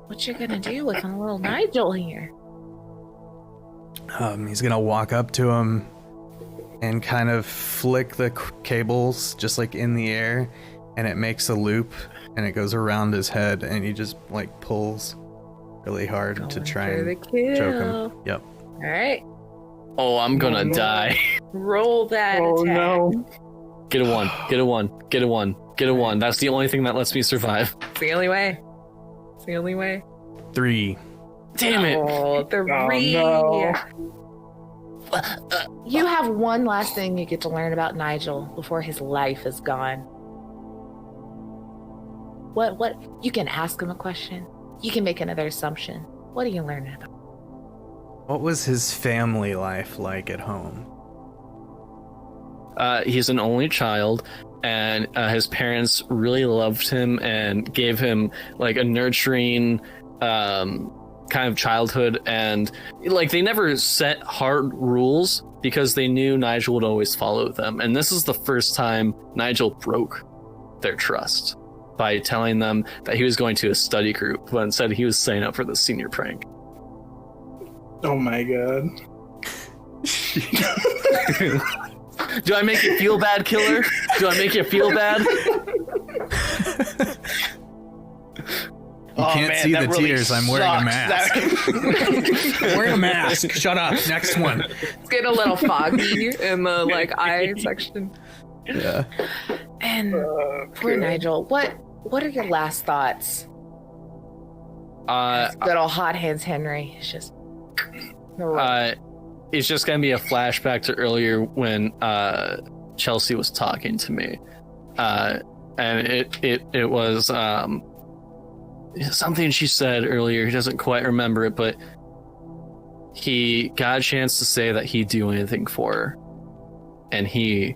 What you gonna do with a little Nigel here? He's gonna walk up to him and kind of flick the cables just like in the air, and it makes a loop and it goes around his head, and he just like pulls really hard to try and choke him. Yep. All right, Oh, I'm gonna die. roll that Oh attack. no. Get a 1. Get a 1. Get a 1. Get a 1. That's the only thing that lets me survive. It's the only way. It's the only way. 3. Damn it. Oh, 3. no. You have one last thing you get to learn about Nigel before his life is gone. What? You can ask him a question. You can make another assumption. What are you learning about? What was his family life like at home? He's an only child, and his parents really loved him and gave him like a nurturing kind of childhood, and like they never set hard rules because they knew Nigel would always follow them. And this is the first time Nigel broke their trust by telling them that he was going to a study group, but instead he was signing up for the senior prank. Oh my god. Do I make you feel bad, killer? Do I make you feel bad? You can't see the tears. I'm wearing a mask. Wearing a mask. Shut up. Next one. It's getting a little foggy in the like eye section. Yeah. And poor Nigel, what are your last thoughts? Good old hot hands Henry. It's just it's just gonna be a flashback to earlier when Chelsea was talking to me, and it was something she said earlier. He doesn't quite remember it, but he got a chance to say that he'd do anything for her, and he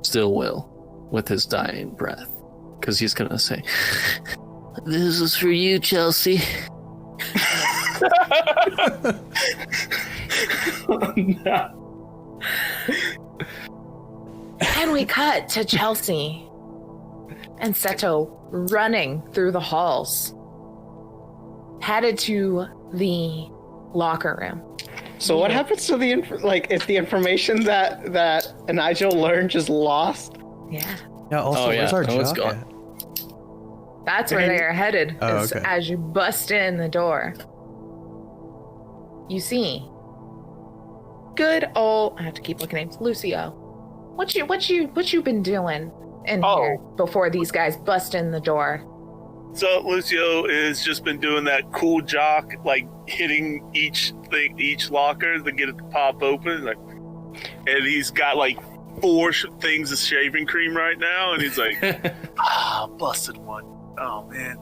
still will with his dying breath, because he's gonna say, "This is for you, Chelsea." Oh, no. And we cut to Chelsea and Seto running through the halls, headed to the locker room. So what happens to the if the information that Nigel learned just lost? Yeah, Yeah. Also, where's our it's jock gone. at? that's where they are headed. Oh, okay. As you bust in the door, you see good old. I have to keep looking at Lucio. What you been doing in here before these guys bust in the door? So Lucio has just been doing that cool jock, like hitting each locker to get it to pop open, like, and he's got like 4 things of shaving cream right now, and he's like, busted one. Oh man.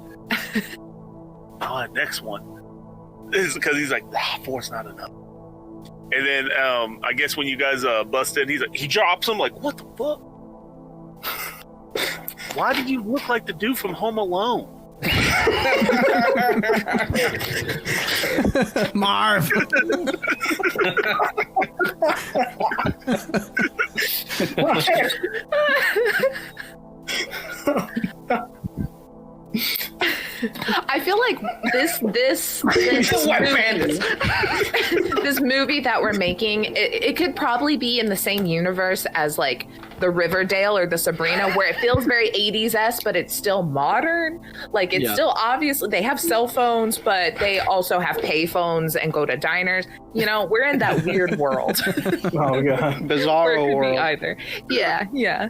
Next one. This is because he's like, 4's not enough. And then I guess when you guys bust in, he's like, he drops him, like, what the fuck? Why do you look like the dude from Home Alone? Marv. I feel like this movie, this movie that we're making, it could probably be in the same universe as like the Riverdale or the Sabrina, where it feels very 80s-esque, but it's still modern. Like it's still obviously they have cell phones, but they also have pay phones and go to diners. You know, we're in that weird world. Oh god. Bizarre Or it could world. be either. Yeah.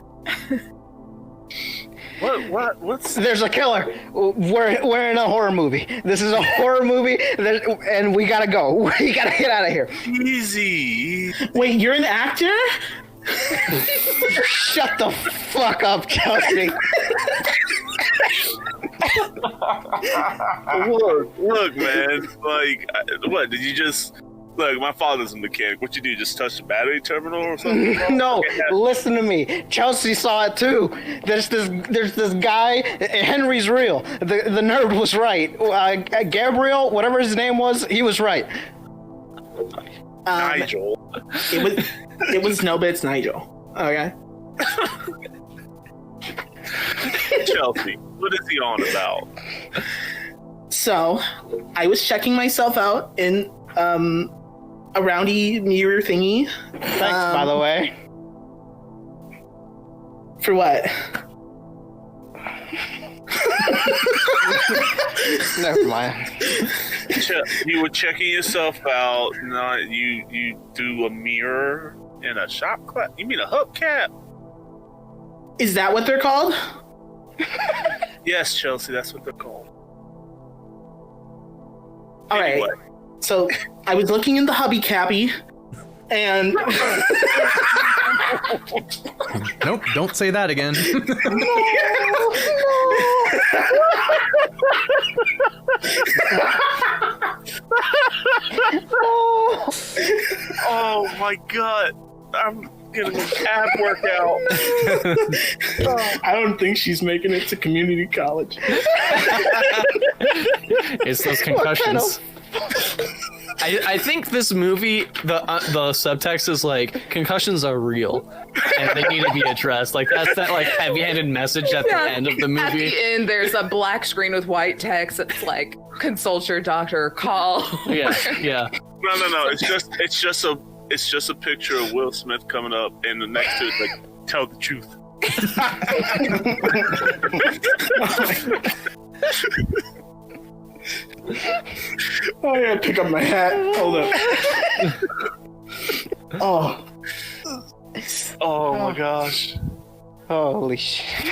What's There's a killer. We're in a horror movie. This is a horror movie, and we gotta go. We gotta get out of here. easy? Wait, you're an actor? Shut the fuck up, Chelsea. Look, man. Like, what did you just? Look, my father's a mechanic. What you do? Just touch the battery terminal or something? No, listen to me. Chelsea saw it too. There's this guy. Henry's real. The nerd was right. Gabriel, whatever his name was, he was right. Nigel. It was no, but it's Nigel. Okay. Chelsea, what is he on about? So, I was checking myself out in a roundy mirror thingy. Thanks, by the way. For what? Never mind. You were checking yourself out. Not you do a mirror in a shop class. You mean a hubcap? Is that what they're called? Yes, Chelsea. That's what they're called. All right. So I was looking in the hubby cappy, and Nope, don't say that again. Oh my god! I'm getting a ab workout. I don't think she's making it to community college. It's those concussions. I think this movie, the subtext is like, concussions are real and they need to be addressed. Like, that's that like heavy-handed message at the end of the movie. At the end, there's a black screen with white text that's like, consult your doctor, call. Yeah. No. It's just a picture of Will Smith coming up, and the next to it, like, tell the truth. Oh, I gotta pick up my hat. Hold up. Oh my gosh! Holy shit.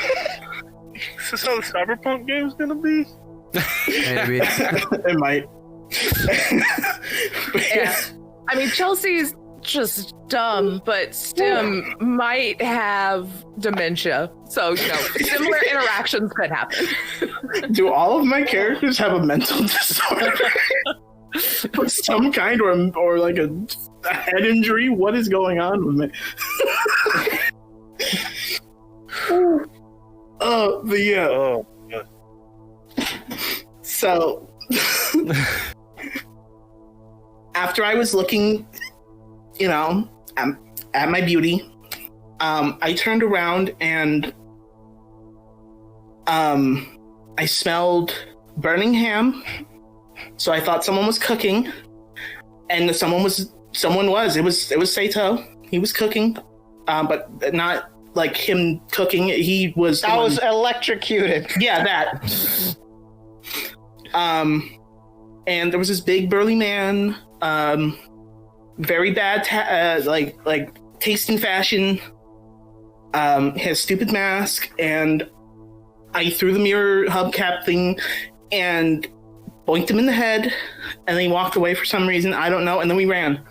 Is this how the Cyberpunk game's gonna be? Maybe. It might. Yeah. I mean, Chelsea's just dumb, but Stim might have dementia. So, similar interactions could happen. Do all of my characters have a mental disorder? Of some kind, or like a head injury? What is going on with me? Oh, yeah. So, after I was looking, at my beauty, I turned around and I smelled burning ham. So I thought someone was cooking, and someone was. It was Seto. He was cooking, but not like him cooking. He was. I was electrocuted. Yeah, that. And there was this big burly man, very bad, like taste in fashion. His stupid mask, and I threw the mirror hubcap thing, and boinked him in the head, and then he walked away for some reason. I don't know, and then we ran.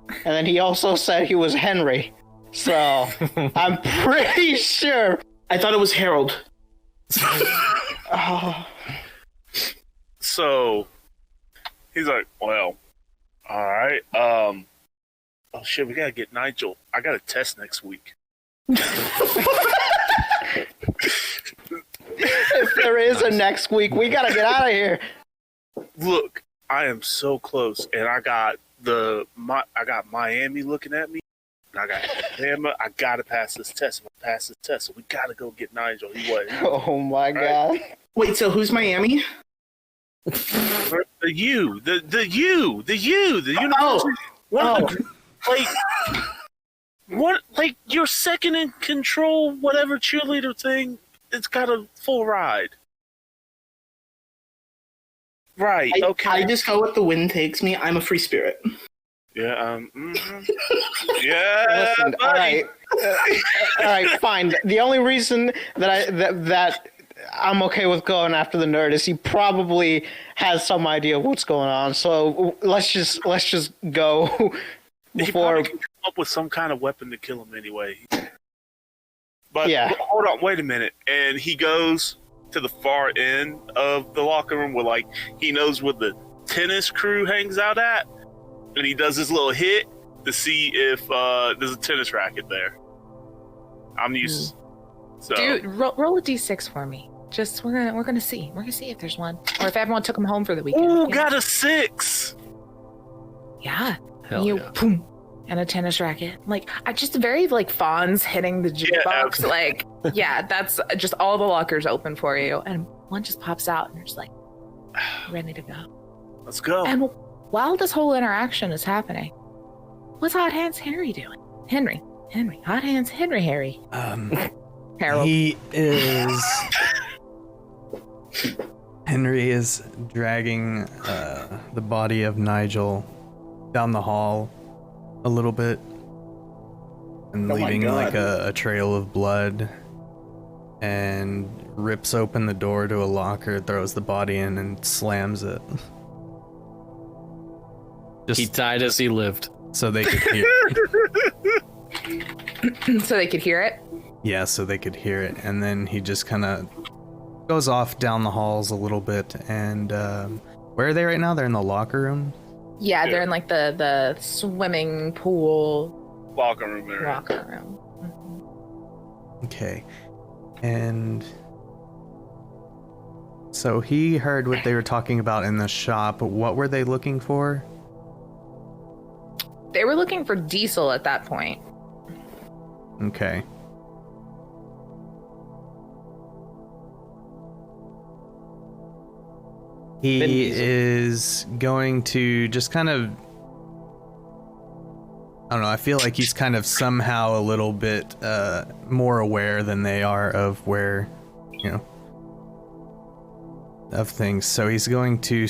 And then he also said he was Henry. So I'm pretty sure. I thought it was Harold. Oh. So he's like, well, all right. Oh shit, we gotta get Nigel. I got a test next week. If there is a next week, we gotta get out of here. Look, I am so close, and I got Miami looking at me, and I got Alabama. I gotta pass this test. If I pass this test, so we gotta go get Nigel. He was. Oh my god! Right? Wait, so who's Miami? The university. Like your second in control, whatever cheerleader thing. It's got a full ride. Right. Okay. I just go with the wind takes me. I'm a free spirit. Yeah. Yeah. Listen, all right, fine. The only reason that I'm okay with going after the nerd is he probably has some idea of what's going on. So let's just go before. up with some kind of weapon to kill him anyway. But Yeah. hold on, wait a minute. And he goes to the far end of the locker room where, like, he knows where the tennis crew hangs out at, and he does his little hit to see if there's a tennis racket there. I'm used. So. Dude, roll a d6 for me. Just we're gonna see. We're gonna see if there's one, or if everyone took them home for the weekend. Ooh, Yeah. got a 6. Yeah. Hell you yeah. boom, and a tennis racket. Like, I just very like Fonz hitting the jukebox. Like, yeah, that's just all the lockers open for you, and one just pops out, and you're just like ready to go. Let's go. And while this whole interaction is happening, what's Hot Hands Harry doing? Henry, Hot Hands Harry. Harold. Henry is dragging the body of Nigel down the hall a little bit and Oh my leaving God. like a trail of blood, and rips open the door to a locker, throws the body in, and slams it. He Just died as he lived. so they could hear. So they could hear it. Yeah, so they could hear it, and then he just kind of goes off down the halls a little bit. And where are they right now? They're in the locker room. Yeah, Yeah. they're in like the swimming pool Locker room area. locker room. Mhm. Okay, and so he heard what they were talking about in the shop. What were they looking for? They were looking for Diesel at that point. Okay. Vin He Diesel. is going to just kind of, I don't know, I feel like he's kind of somehow a little bit more aware than they are of where, you know, of things. So he's going to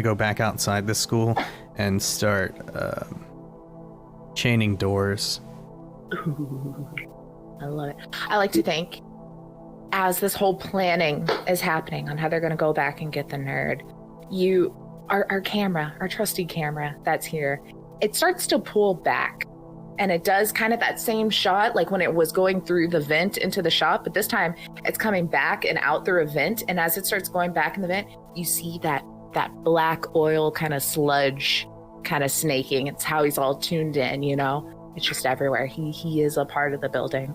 go back outside the school and start chaining doors. I love it. I like to think, as this whole planning is happening on how they're going to go back and get the nerd, our camera, our trusty camera that's here, it starts to pull back, and it does kind of that same shot like when it was going through the vent into the shop, but this time it's coming back and out through a vent, and as it starts going back in the vent, you see that black oil kind of sludge kind of snaking. It's how he's all tuned in, you know? It's just everywhere. He is a part of the building.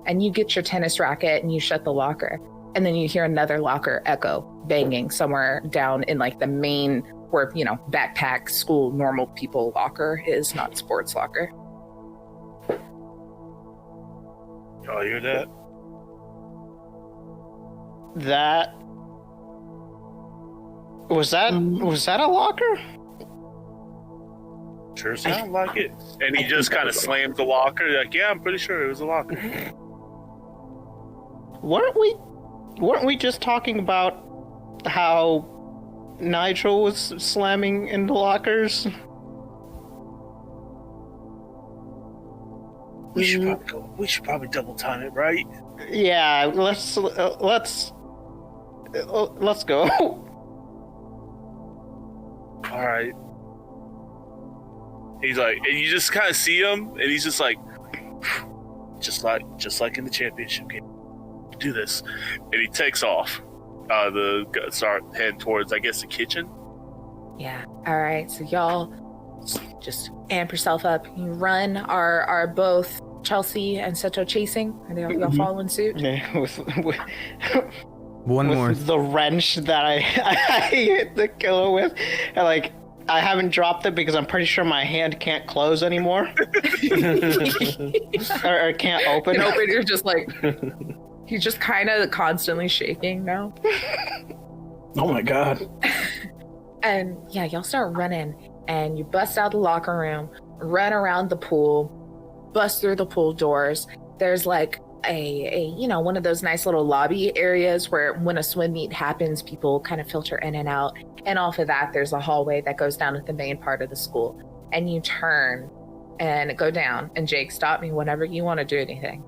And you get your tennis racket and you shut the locker. And then you hear another locker echo banging somewhere down in like the main where, you know, backpack school normal people locker is, not sports locker. Y'all hear that? That was that a locker? Sure sounds like it. And he just kind of slams the locker. Like, yeah, I'm pretty sure it was a locker. Weren't we just talking about how Nigel was slamming into lockers? We should probably double time it, right? Yeah, let's go. All right. He's like, and you just kind of see him, and he's just like, just like in the championship game. Do this, and he takes off. Start heading towards, I guess, the kitchen. Yeah. All right. So y'all just amp yourself up. You run. Are both Chelsea and Seto chasing? Are they all following suit? Yeah, with One more. the wrench that I hit the killer with, and like I haven't dropped it because I'm pretty sure my hand can't close anymore, or can't open. And open, you're just like, he's just kind of constantly shaking now. Oh my god. And yeah, y'all start running, and you bust out the locker room, run around the pool, bust through the pool doors. There's like a you know, one of those nice little lobby areas where when a swim meet happens, people kind of filter in and out. And off of that, there's a hallway that goes down to the main part of the school. And you turn and go down. And Jake, stop me whenever you want to do anything.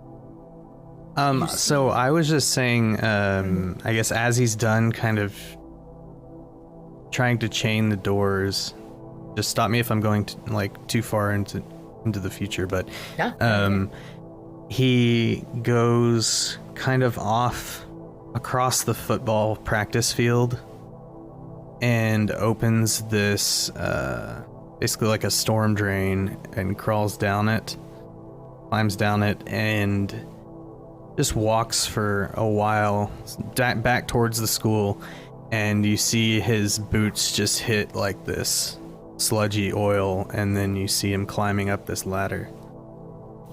So I was just saying, I guess as he's done kind of trying to chain the doors, just stop me if I'm going to, like, too far into into the future, but Yeah. he goes kind of off across the football practice field and opens this basically like a storm drain and crawls down it, climbs down it, and just walks for a while back towards the school, and you see his boots just hit like this sludgy oil, and then you see him climbing up this ladder.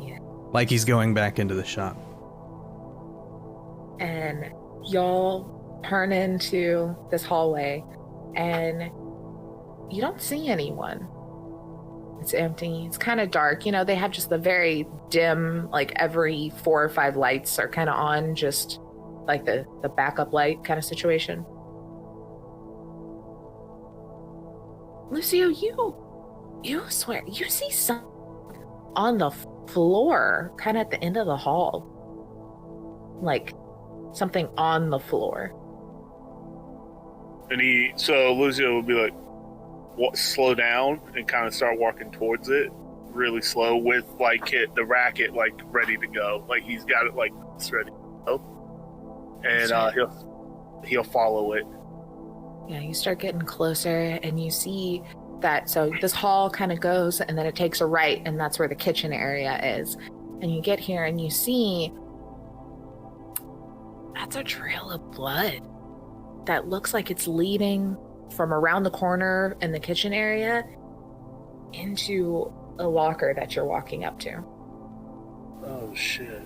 Yeah. Like he's going back into the shop. And y'all turn into this hallway, and you don't see anyone. It's empty. It's kind of dark. You know, they have just the very dim, like every 4 or 5 lights are kind of on, just like the backup light kind of situation. Lucio, you swear, you see something on the floor, kind of at the end of the hall. Like something on the floor. And so Lucio would be like, slow down and kind of start walking towards it really slow with like the racket like ready to go, like he's got it like it's ready to go, and he'll follow it. Yeah, you start getting closer and you see that, so this hall kind of goes and then it takes a right, and that's where the kitchen area is. And you get here and you see that's a trail of blood that looks like it's leading from around the corner in the kitchen area into a locker that you're walking up to. Oh shit.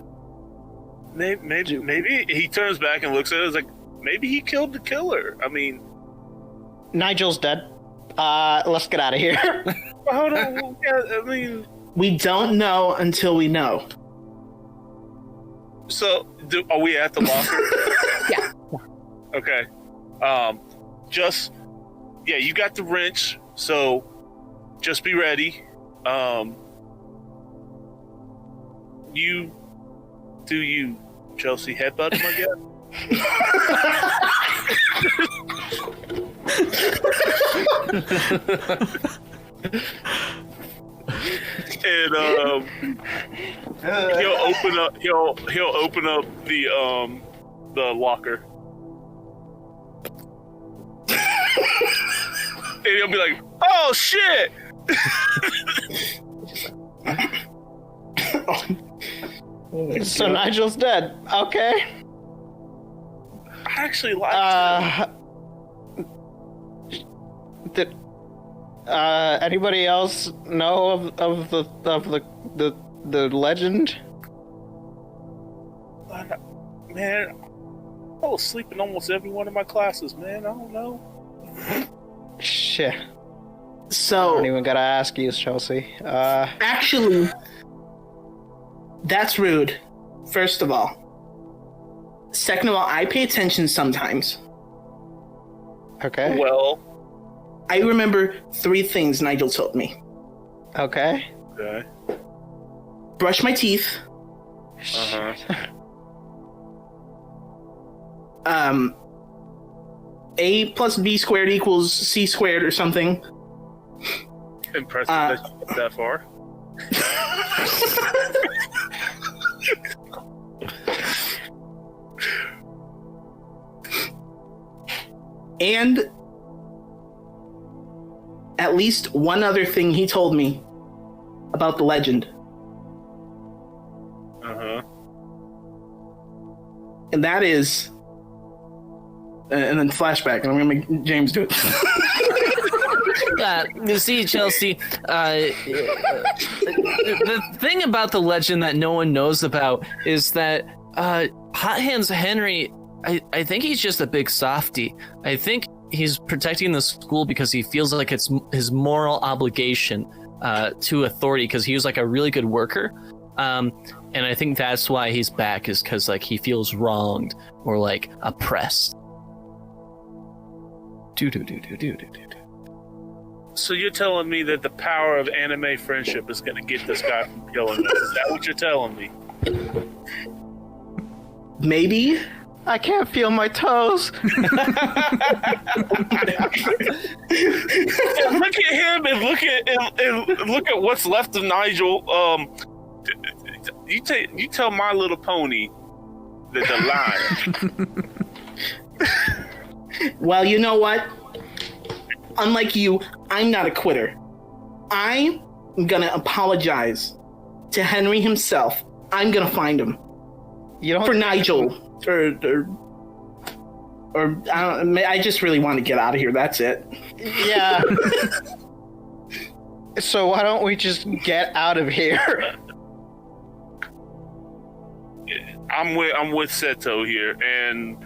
Maybe he turns back and looks at it, like maybe he killed the killer. I mean, Nigel's dead. Let's get out of here. Hold on. Yeah, I mean, We don't know until we know. So are we at the locker? Yeah. Okay. You got the wrench, so just be ready. You Chelsea, headbutt him, I guess. And he'll open up the locker. And he'll be like, "Oh shit!" So Nigel's dead. Okay. I actually like Did anybody else know of the legend? Man, I was sleeping almost every one of my classes, man. I don't know. Shit. So I don't even gotta ask you, Chelsea. actually, that's rude. First of all. Second of all, I pay attention sometimes. Okay. Well, I remember 3 things Nigel told me. Okay. okay. Brush my teeth. A plus B squared equals C squared or something. Impressive that you get that far. And at least one other thing he told me about the legend. And that is... and then flashback, and I'm going to make James do it. You see, Chelsea, the thing about the legend that no one knows about is that Hot Hands Henry, I think he's just a big softy. I think he's protecting the school because he feels like it's his moral obligation to authority, because he was like a really good worker. And I think that's why he's back, is because like he feels wronged or like oppressed. So you're telling me that the power of anime friendship is going to get this guy from killing us? Is that what you're telling me? Maybe, I can't feel my toes. Look at him and look at what's left of Nigel. You tell My Little Pony that the lion. Well, you know what? Unlike you, I'm not a quitter. I'm gonna apologize to Henry himself. I'm gonna find him. You don't For Nigel. Or I just really want to get out of here. That's it. Yeah. So why don't we just get out of here? I'm with Seto here, and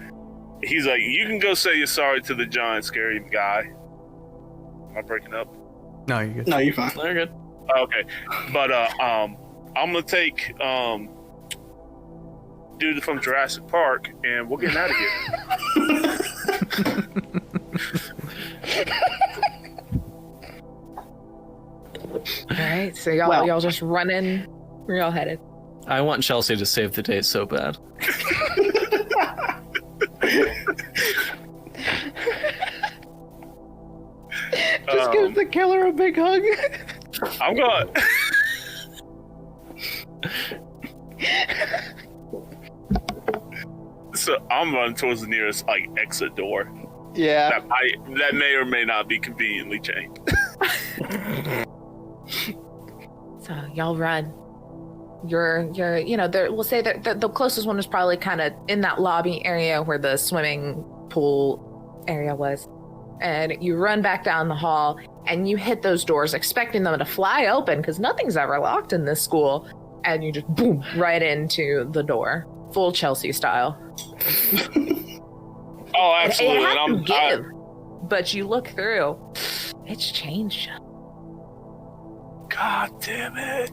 he's like, you can go say you're sorry to the giant scary guy. Am I breaking up? No, you're good. No, you're fine. They're good. Okay, but I'm gonna take dude from Jurassic Park, and we're getting out of here. All right, so y'all just running. Where y'all headed? I want Chelsea to save the day so bad. Just give the killer a big hug. I'm going. So I'm running towards the nearest exit door. Yeah. That may or may not be conveniently chained. So y'all run. You're we'll say that the closest one was probably kind of in that lobby area where the swimming pool area was. And you run back down the hall and you hit those doors expecting them to fly open because nothing's ever locked in this school. And you just boom right into the door, full Chelsea style. Oh, absolutely. It had to give, but you look through, it's changed. God damn it.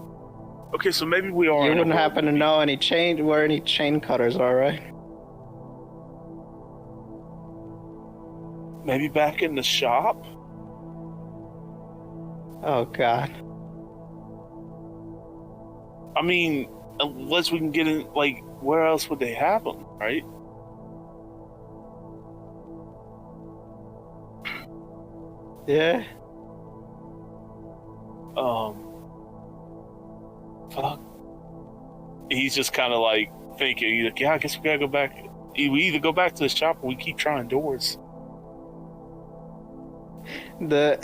Okay, so maybe we are. You wouldn't happen to know where any chain cutters are, right? Maybe back in the shop? Oh, God. I mean, unless we can get in, where else would they have them, right? Yeah. Fuck. He's just kind of thinking, he's like, yeah, I guess we gotta go back. We either go back to the shop or we keep trying doors. The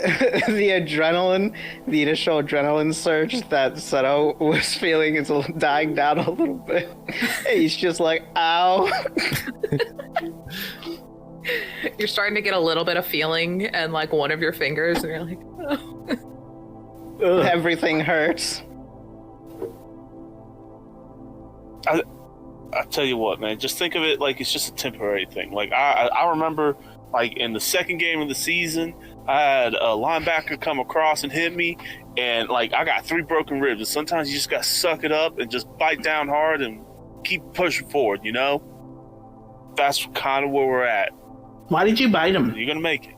initial adrenaline surge that Seto was feeling is dying down a little bit. He's just like, ow. You're starting to get a little bit of feeling and one of your fingers, and you're like, oh. Everything hurts. I tell you what, man, just think of it like it's just a temporary thing. I remember, in the second game of the season, I had a linebacker come across and hit me, and I got 3 broken ribs. And sometimes you just gotta suck it up and just bite down hard and keep pushing forward, you know? That's kind of where we're at. Why did you bite him? You're gonna make it.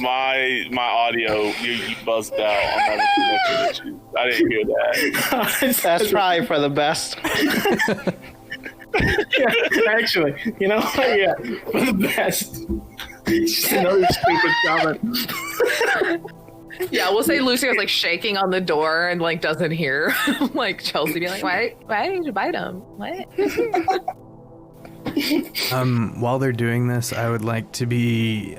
My audio, you buzzed out. I'm having connection issues. I didn't hear that. That's probably for the best. Yeah, actually, yeah, for the best. Just another stupid comment. Yeah, we'll say Lucio's shaking on the door and doesn't hear Chelsea being like, why did you bite him? What? While they're doing this, I would like to be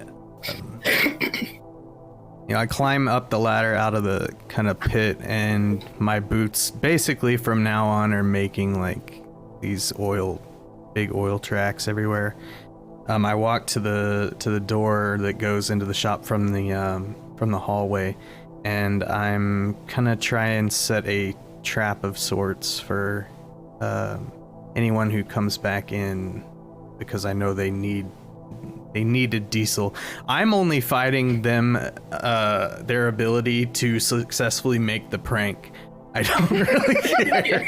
I climb up the ladder out of the kind of pit, and my boots basically from now on are making these big oil tracks everywhere. I walk to the door that goes into the shop from the hallway, and I'm gonna try and set a trap of sorts for anyone who comes back in, because I know they needed diesel. I'm only fighting them their ability to successfully make the prank. I don't really care.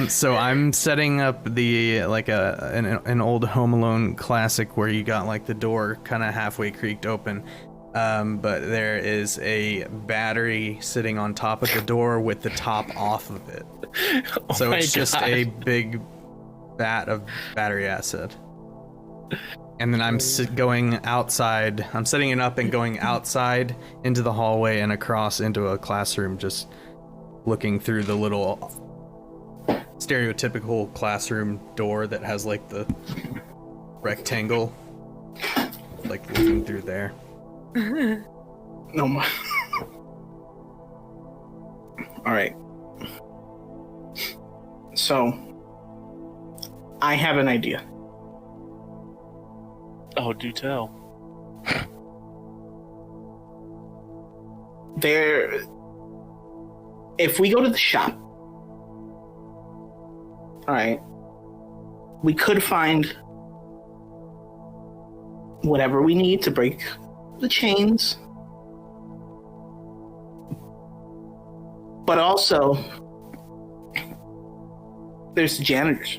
So I'm setting up the an old Home Alone classic where you got the door kind of halfway creaked open, But there is a battery sitting on top of the door with the top off of it. So it's just a big vat of battery acid. And then I'm going outside. I'm setting it up and going outside into the hallway and across into a classroom, just looking through the little stereotypical classroom door that has like the rectangle, like looking through there. No more. All right. So, I have an idea. Oh, do tell. If we go to the shop, all right, we could find whatever we need to break the chains, but also there's the janitors.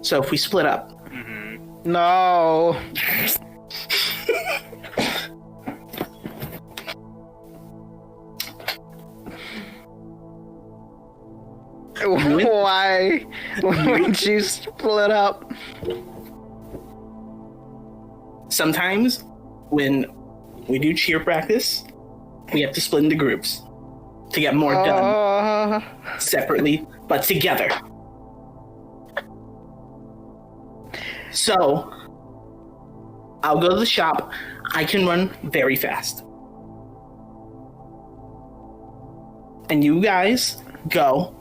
So if we split up, No. Why would you split up? sometimes when we do cheer practice, we have to split into groups to get more done separately, but together. So, I'll go to the shop. I can run very fast. And you guys go.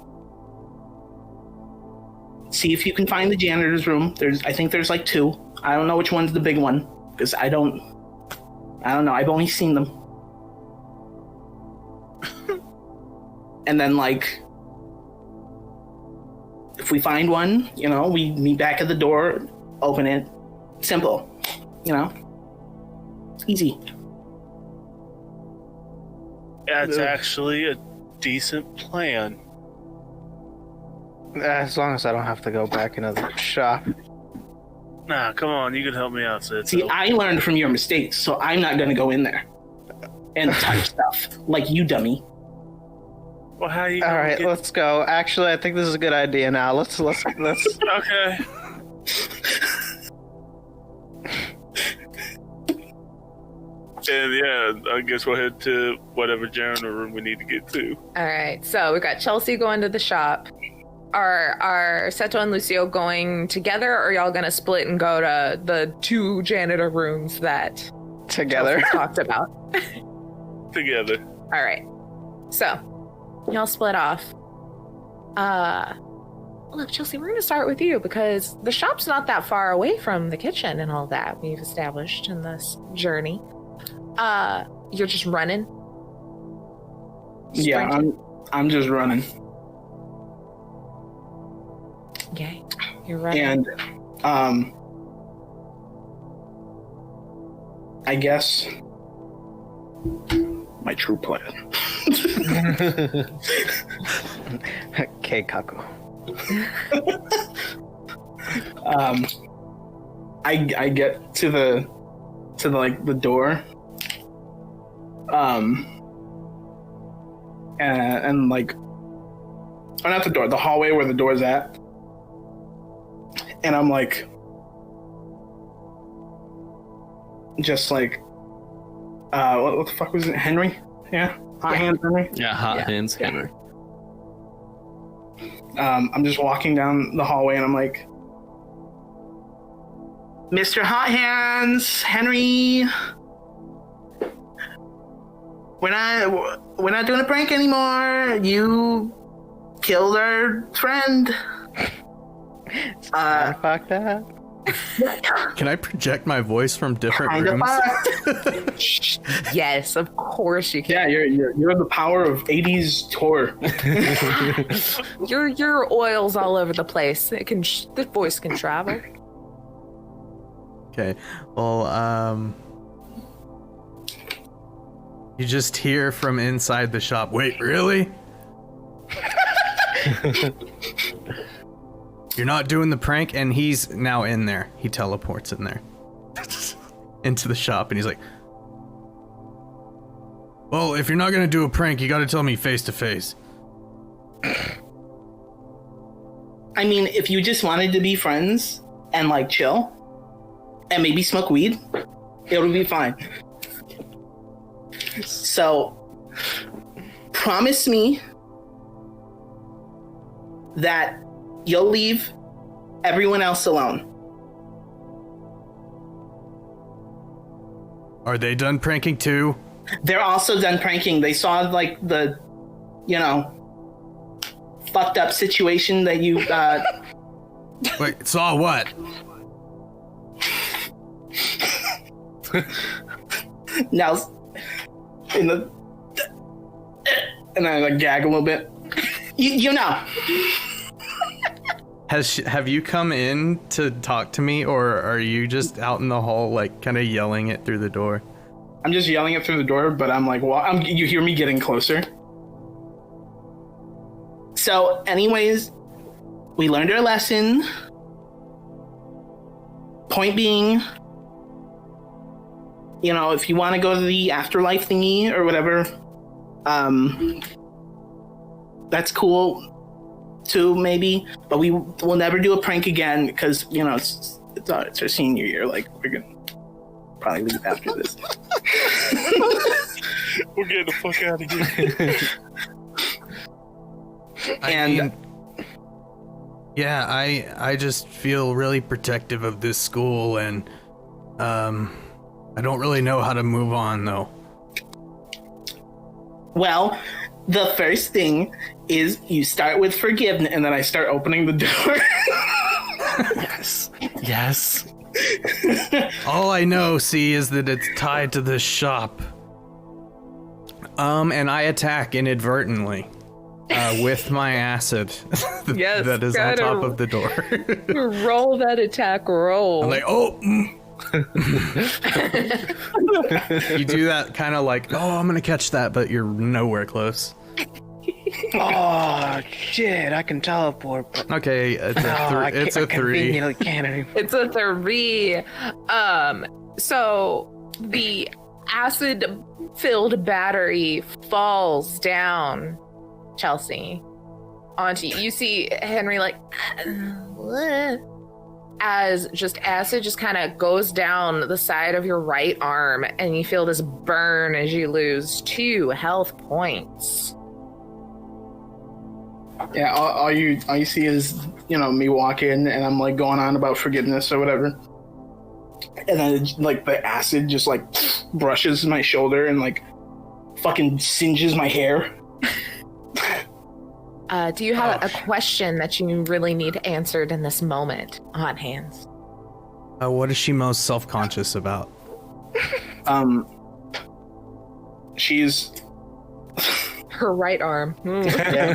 See if you can find the janitor's room. I think there's like 2. I don't know which one's the big one, because I don't know. I've only seen them. And then, like, if we find one, we meet back at the door, open it. Simple. Easy. That's actually a decent plan. As long as I don't have to go back into the shop. Nah, come on, you can help me out, Seto. See, I learned from your mistakes, so I'm not gonna go in there and touch stuff like you, dummy. Well, how you? All right, let's go. Actually, I think this is a good idea now. Let's. Okay. And yeah, I guess we'll head to whatever janitor room we need to get to. All right, so we got Chelsea going to the shop. Are Seto and Lucio going together, or are y'all gonna split and go to the 2 janitor rooms that Together. Chelsea talked about? Together. All right, so y'all split off. Look, Chelsea, we're gonna start with you because the shop's not that far away from the kitchen and all that we've established in this journey. You're just running. Yeah, Sprinting? I'm just running. Okay, you're running. And I guess my true plan. Okay, Kaku. I get to the door. And like, or not the door, the hallway where the door's at. And I'm like, just like, what the fuck was it? Henry? Yeah? Hot Hands Henry? Yeah, hot hands, Henry. I'm just walking down the hallway and I'm like, Mr. Hot Hands, Henry, we're not doing a prank anymore. You killed our friend. Fuck that. Can I project my voice from different Kind of rooms? Yes, of course you can. Yeah, you're the power of 80s tour. Your oil's all over the place. The voice can travel. Okay. Well, you just hear from inside the shop. Wait, really? You're not doing the prank, and he's now in there. He teleports in there. into the shop, and he's like, well, if you're not gonna do a prank, you gotta tell me face to face. I mean, if you just wanted to be friends and like chill and maybe smoke weed, it would be fine. So, promise me that you'll leave everyone else alone. Are they done pranking too? They're also done pranking. They saw like the, fucked up situation that you Wait, saw what? now in the and I like gag a little bit. You know. Have you come in to talk to me, or are you just out in the hall, like kind of yelling it through the door? I'm just yelling it through the door, but I'm like, well, you hear me getting closer. So, anyways, we learned our lesson. Point being, if you want to go to the afterlife thingy or whatever, that's cool too, maybe. But we'll never do a prank again because it's our senior year. Like, we're gonna probably leave after this. We're getting the fuck out of here. I just feel really protective of this school, and I don't really know how to move on though. Well, the first thing is you start with forgiveness, and then I start opening the door. Yes. All I know, is that it's tied to this shop. And I attack inadvertently with my acid. Yes, that is on top of the door. Roll that attack roll. I'm like, oh. You do that kind of like, oh, I'm gonna catch that, but you're nowhere close. Oh shit! I can teleport. Okay, it's a 3. It's a 3. So the acid-filled battery falls down, Chelsea, onto you. You see Henry like, as just acid just kind of goes down the side of your right arm, and you feel this burn as you lose 2 health points. Yeah, all you see is, me walk in and I'm like going on about forgiveness or whatever. And then like the acid just like brushes my shoulder and like fucking singes my hair. Do you have a question that you really need answered in this moment, Hot Hands? What is she most self-conscious about? She's her right arm. Yeah.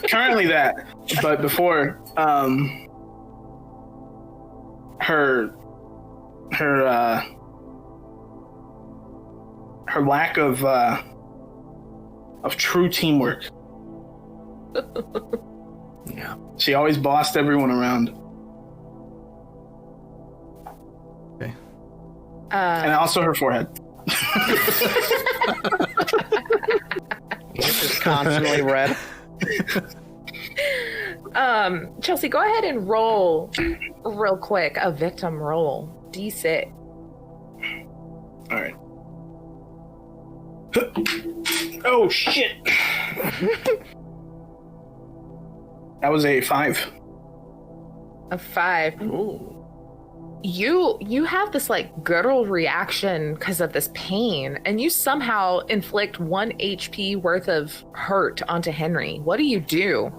Currently that, but before, her lack of true teamwork. Yeah. She always bossed everyone around. Okay. And also her forehead. Just constantly red. Chelsea, go ahead and roll real quick a victim roll. D6. All right. Oh shit. That was a 5. A 5. Ooh. You have this like guttural reaction because of this pain, and you somehow inflict 1 HP worth of hurt onto Henry. What do you do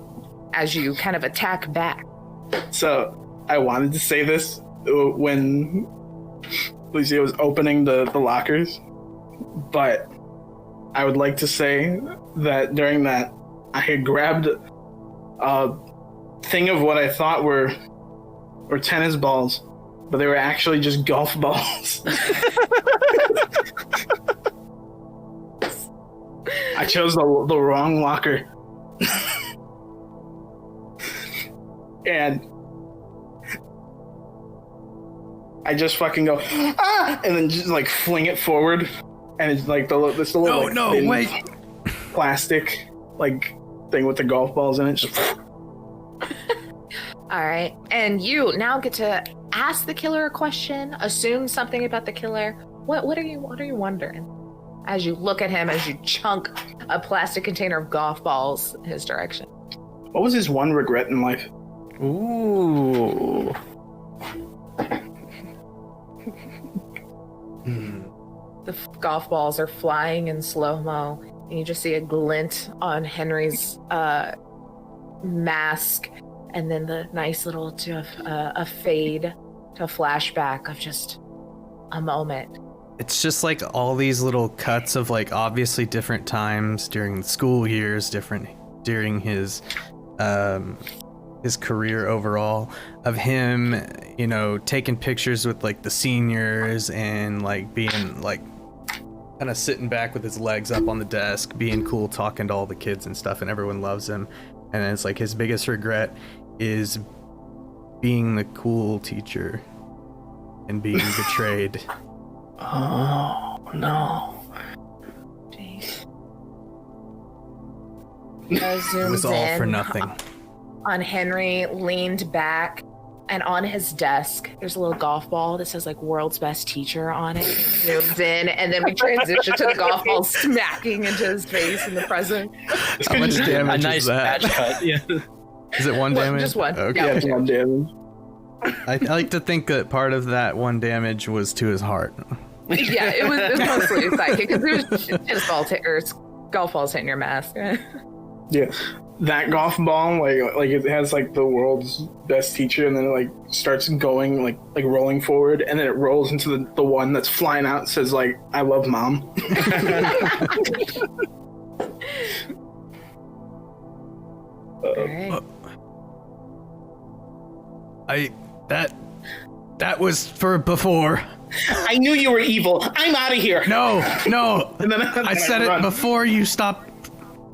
as you kind of attack back? So I wanted to say this when Lucio was opening the lockers, but I would like to say that during that I had grabbed a thing of what I thought were tennis balls, but they were actually just golf balls. I chose the wrong locker. And I just fucking go, ah! And then just like fling it forward. And it's like this little thin wait. plastic like thing with the golf balls in it. Just... All right. And you now get to ask the killer a question, assume something about the killer. What are you wondering? As you look at him, as you chunk a plastic container of golf balls his direction. What was his one regret in life? Ooh. The golf balls are flying in slow-mo, and you just see a glint on Henry's mask, and then the nice little a fade to a flashback of just a moment. It's just like all these little cuts of like obviously different times during the school years, different during his career overall, of him, you know, taking pictures with like the seniors and like being like kind of sitting back with his legs up on the desk, being cool, talking to all the kids and stuff, and everyone loves him. And then it's like his biggest regret is being the cool teacher and being betrayed. Oh, no. Jeez. It was all for nothing. On Henry, leaned back, and on his desk, there's a little golf ball that says like "World's Best Teacher" on it. He zooms in, and then we transition to the golf ball smacking into his face in the present. How much damage A is nice that? patch cut. Yeah. Is it one damage? Just one. Okay. Yeah. Yeah, one damage. I like to think that part of that one damage was to his heart. Yeah, it was mostly psychic because it was just golf balls hitting your mask. Yeah, that golf ball, like it has like the world's best teacher, and then it like starts going like rolling forward, and then it rolls into the one that's flying out. It says like "I love mom." All right. That was for before. I knew you were evil. I'm out of here. No. And then I said it run. before you stopped.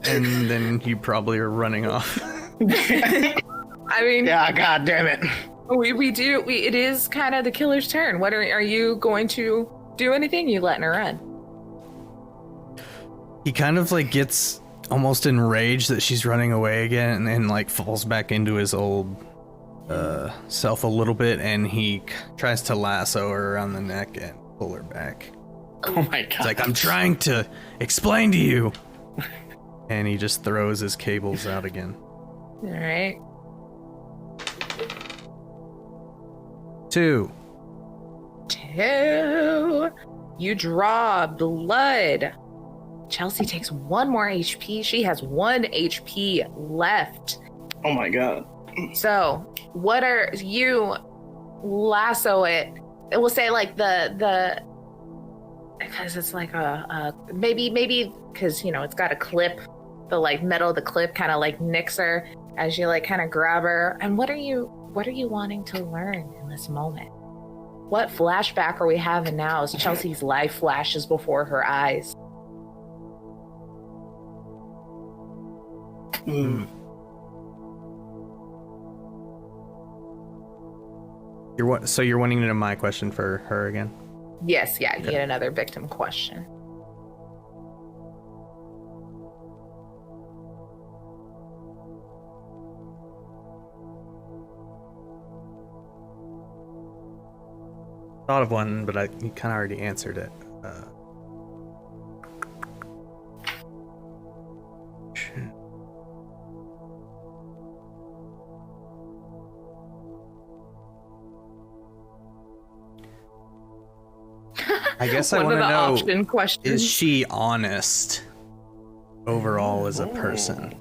And then you probably are running off. I mean, Yeah, god damn it. it is kind of the killer's turn. What are you going to do? Anything? You letting her run? He kind of like gets almost enraged that she's running away again, and then like falls back into his old self a little bit, and he tries to lasso her around the neck and pull her back. Oh my god. It's like, I'm trying to explain to you. And he just throws his cables out again. All right. 2. You draw blood. Chelsea takes 1 more HP. She has 1 HP left. Oh my god. So, what are you lasso it? It will say like the because it's like a maybe because you know it's got a clip. The like metal of the clip kind of like nicks her as you like kind of grab her. And what are you wanting to learn in this moment? What flashback are we having now as Chelsea's life flashes before her eyes? You're wanting to know my question for her again? Yes, yeah, you get another victim question. Thought of one, but you kind of already answered it. I guess I One want of to the know, option questions. is she honest overall as a person?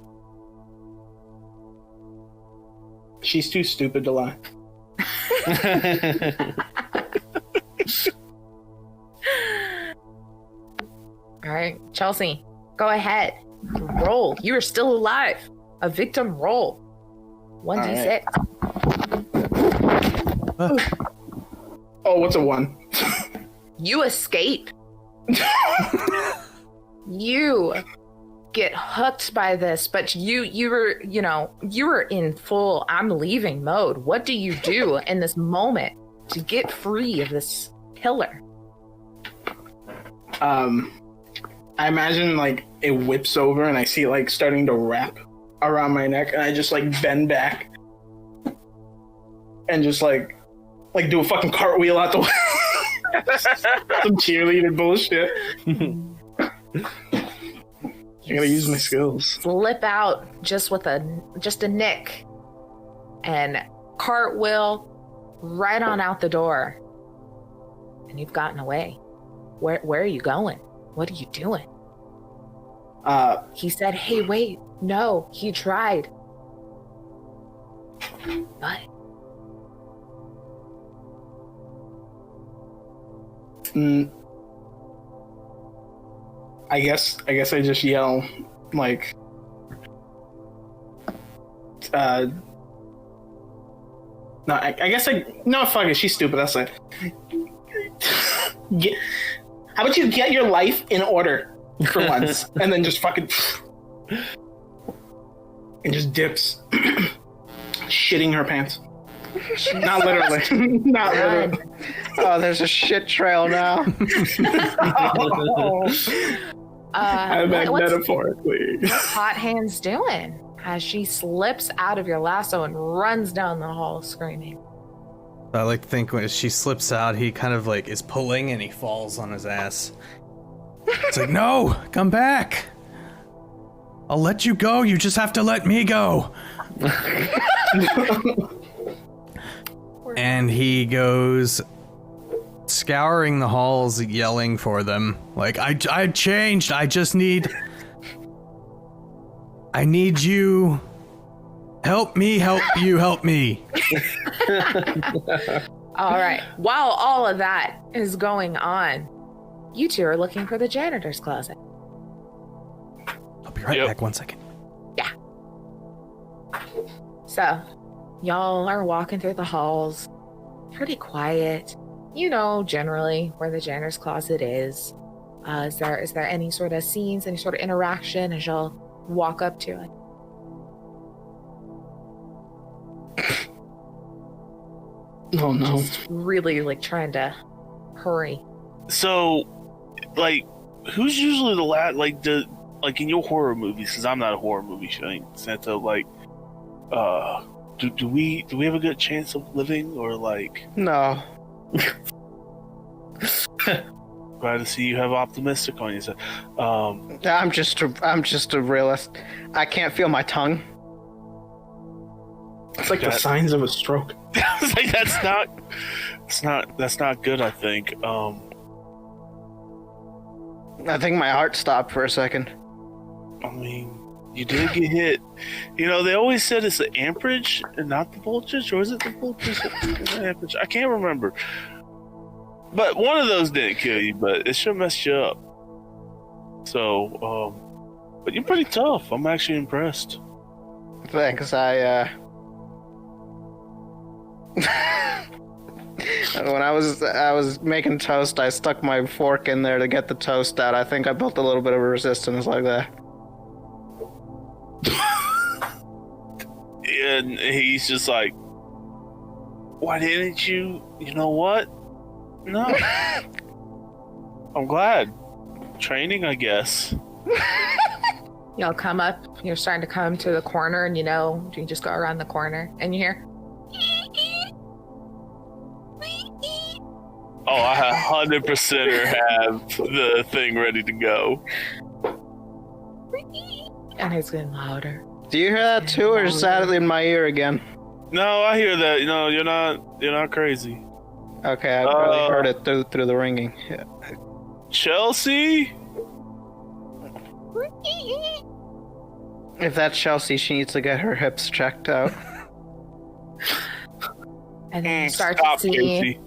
She's too stupid to lie. All right, Chelsea, go ahead. Roll. You are still alive. A victim roll. 1d6. Oh, what's a 1? You escape. You get hooked by this, but you were in full I'm leaving mode. What do you do in this moment? to get free of this pillar. I imagine like it whips over and I see it like starting to wrap around my neck, and I just like bend back and just like do a fucking cartwheel out the way. Some cheerleader bullshit. I gotta use my skills. Slip out just a nick and cartwheel right on out the door. And you've gotten away. Where are you going? What are you doing? He said, hey, wait, no, he tried. But I guess I just yell like no, I guess no, fuck it, she's stupid, that's it. How about you get your life in order for once, and then just fucking and just dips, shitting her pants. Not literally. Not literally. Oh, there's a shit trail now. I meant metaphorically. What's Hot Hands doing as she slips out of your lasso and runs down the hall screaming? I like to think when she slips out, he kind of like is pulling and he falls on his ass. It's like, no, come back. I'll let you go. You just have to let me go. And he goes scouring the halls, yelling for them. Like, I changed. I need you. Help me, help you, help me. All right. While all of that is going on, you two are looking for the janitor's closet. I'll be right back 1 second. Yeah. So, y'all are walking through the halls, pretty quiet. You know, generally, where the janitor's closet is. Is there any sort of scenes, any sort of interaction as y'all walk up to it? Oh no. Just really like trying to hurry. So, like, who's usually the last, like in your horror movies, because I'm not a horror movie Seto, like, do we have a good chance of living, or like? No. Glad to see you have optimistic on you. So, I'm just a realist. I can't feel my tongue. It's like the signs of a stroke. I was like, that's not good, I think. I think my heart stopped for a second. I mean, you did get hit. You know, they always said it's the amperage and not the voltage, or is it the voltage and the amperage? I can't remember. But one of those didn't kill you, but it sure messed you up. So, but you're pretty tough. I'm actually impressed. Thanks, when I was making toast, I stuck my fork in there to get the toast out. I think I built a little bit of resistance like that. And he's just like, why didn't you? You know what? No. I'm glad. Training, I guess. Y'all come up, you're starting to come to the corner, and you just go around the corner, and you hear, oh, I 100% have the thing ready to go. and it's getting louder. Do you hear that too, or is that in my ear again? No, I hear that. You know, you're not crazy. Okay, I barely heard it through the ringing. Yeah. Chelsea? If that's Chelsea, she needs to get her hips checked out. And then you start to see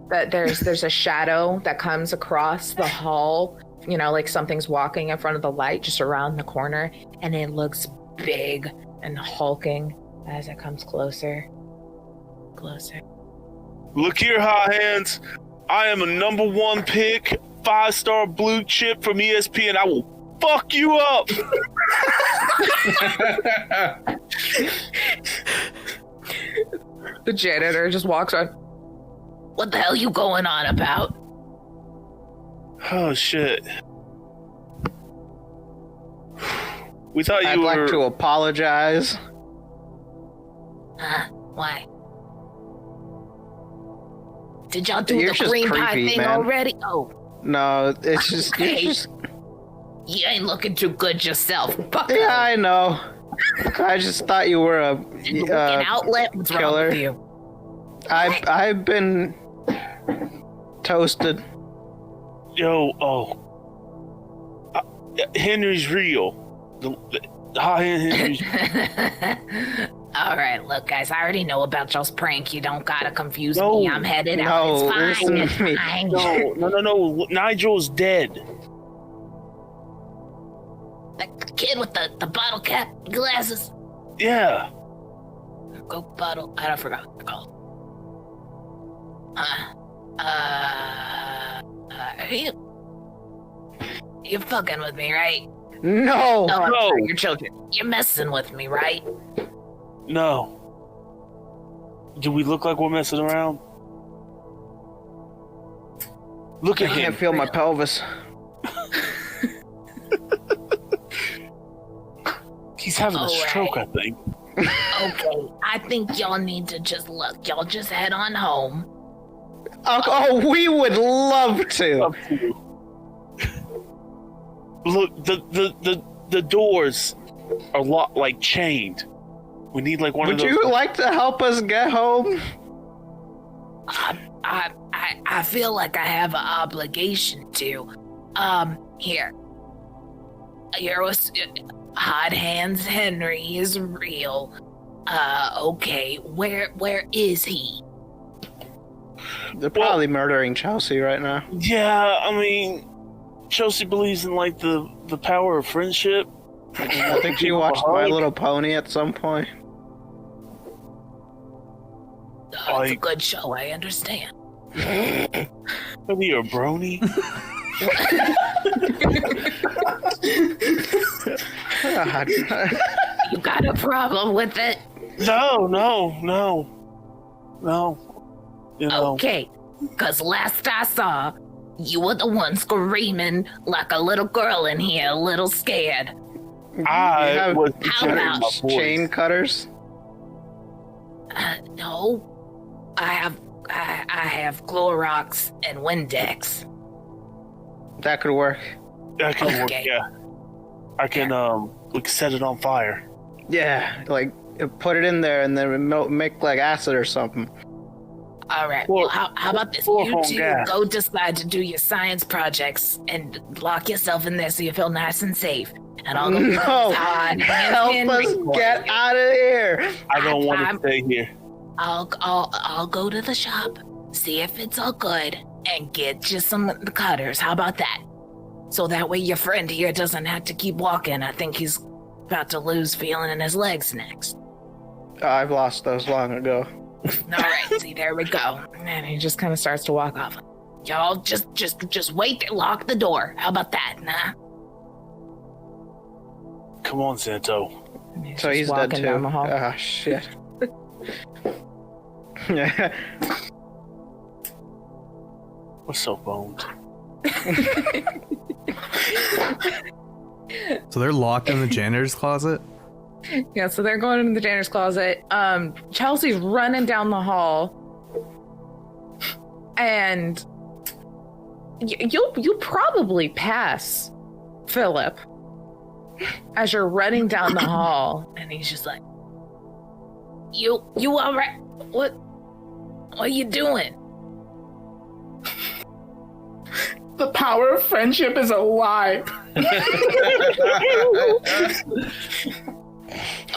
that there's a shadow that comes across the hall. You know, like something's walking in front of the light just around the corner, and it looks big and hulking as it comes closer. Look here, Hot Hands. I am a #1 pick, 5-star blue chip from ESPN. I will fuck you up. The janitor just walks on. What the hell you going on about? Oh shit. We thought I'd you were. like to apologize. Why? Did y'all do You're the just green pie creepy, thing man. already? Oh, No, it's just... Okay. You're just you ain't looking too good yourself. Bucko. yeah, I know. I just thought you were a You look an outlet. What's wrong killer. with you? I've been toasted. Yo, Henry's real. Hi, Henry's. All right, look, guys. I already know about y'all's prank. You don't gotta confuse No. me. I'm headed out. No, It's fine. listen It's to me. fine. No. Nigel's dead. The kid with the bottle cap glasses. Yeah. Go bottle. I don't forgot what they're called. You're fucking with me, right? No. Oh, I'm No. sure you're joking. You're messing with me, right? No. Do we look like we're messing around? Look I at can't him. feel my pelvis. He's having a All stroke, right. I think. Okay, I think y'all need to just look. Y'all just head on home. Oh, we would love to. Up to you. Look, the doors are locked, like chained. We need like one Would of those. you like to help us get home? I feel like I have an obligation to. Here. Hot Hands Henry is real. Okay, where is he? They're probably murdering Chelsea right now. Yeah, I mean, Chelsea believes in like the power of friendship. I think she watched My Little Pony at some point. It's a Like- good show, I understand. Maybe you're a brony. God. You got a problem with it? No. You know. Okay, because last I saw, you were the one screaming like a little girl in here, a little scared. I have was How considering about my voice. Chain cutters? No, I have Clorox and Windex. That could work. That can work. Okay. Yeah, I can like set it on fire. Yeah, like put it in there and then make like acid or something. All right. Or- Well, how about this? or You phone two gas. go decide to do your science projects and lock yourself in there so you feel nice and safe. And I'll go No, help us get out of here. I don't want I'm- to stay here. I'll go to the shop, see if it's all good, and get you some cutters. How about that? So that way your friend here doesn't have to keep walking. I think he's about to lose feeling in his legs next. I've lost those long ago. All right, see, there we go. And he just kind of starts to walk off. Y'all just wait, lock the door. How about that? Nah. Come on, Seto. And he's So just he's dead walking too. down the hall. Ah, shit. We're so boned. So they're locked in the janitor's closet? Yeah, so they're going into the janitor's closet. Chelsea's running down the hall, and you'll probably pass Philip as you're running down the hall. And he's just like, You all right? What are you doing? The power of friendship is alive.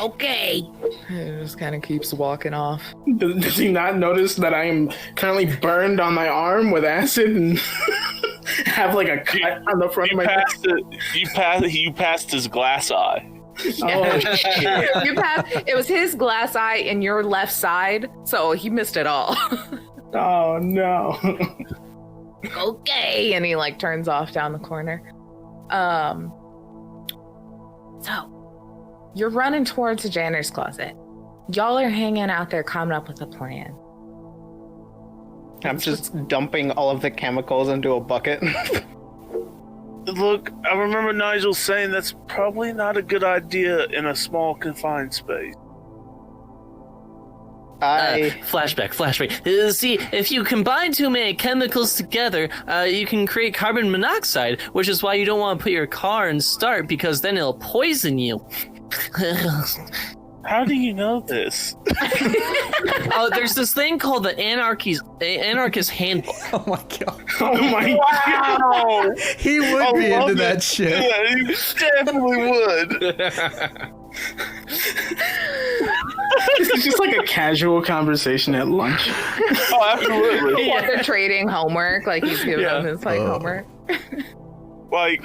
Okay. He just kind of keeps walking off. Does he not notice that I am currently burned on my arm with acid and have like a cut on the front of my neck? You passed his glass eye. Oh, shit. It was his glass eye in your left side, so he missed it all. Oh, no. Okay. And he like turns off down the corner. So you're running towards the janitor's closet. Y'all are hanging out there coming up with a plan. I'm just dumping all of the chemicals into a bucket. Look, I remember Nigel saying that's probably not a good idea in a small confined space. Flashback. See, if you combine too many chemicals together, you can create carbon monoxide, which is why you don't want to put your car in start, because then it'll poison you. How do you know this? There's this thing called the Anarchist Handbook. Oh my god. Oh my Wow! He would be into that shit. Yeah, he definitely would. It's just like a casual conversation at lunch. Oh, absolutely. While they're trading homework, like he's giving them his homework. Like,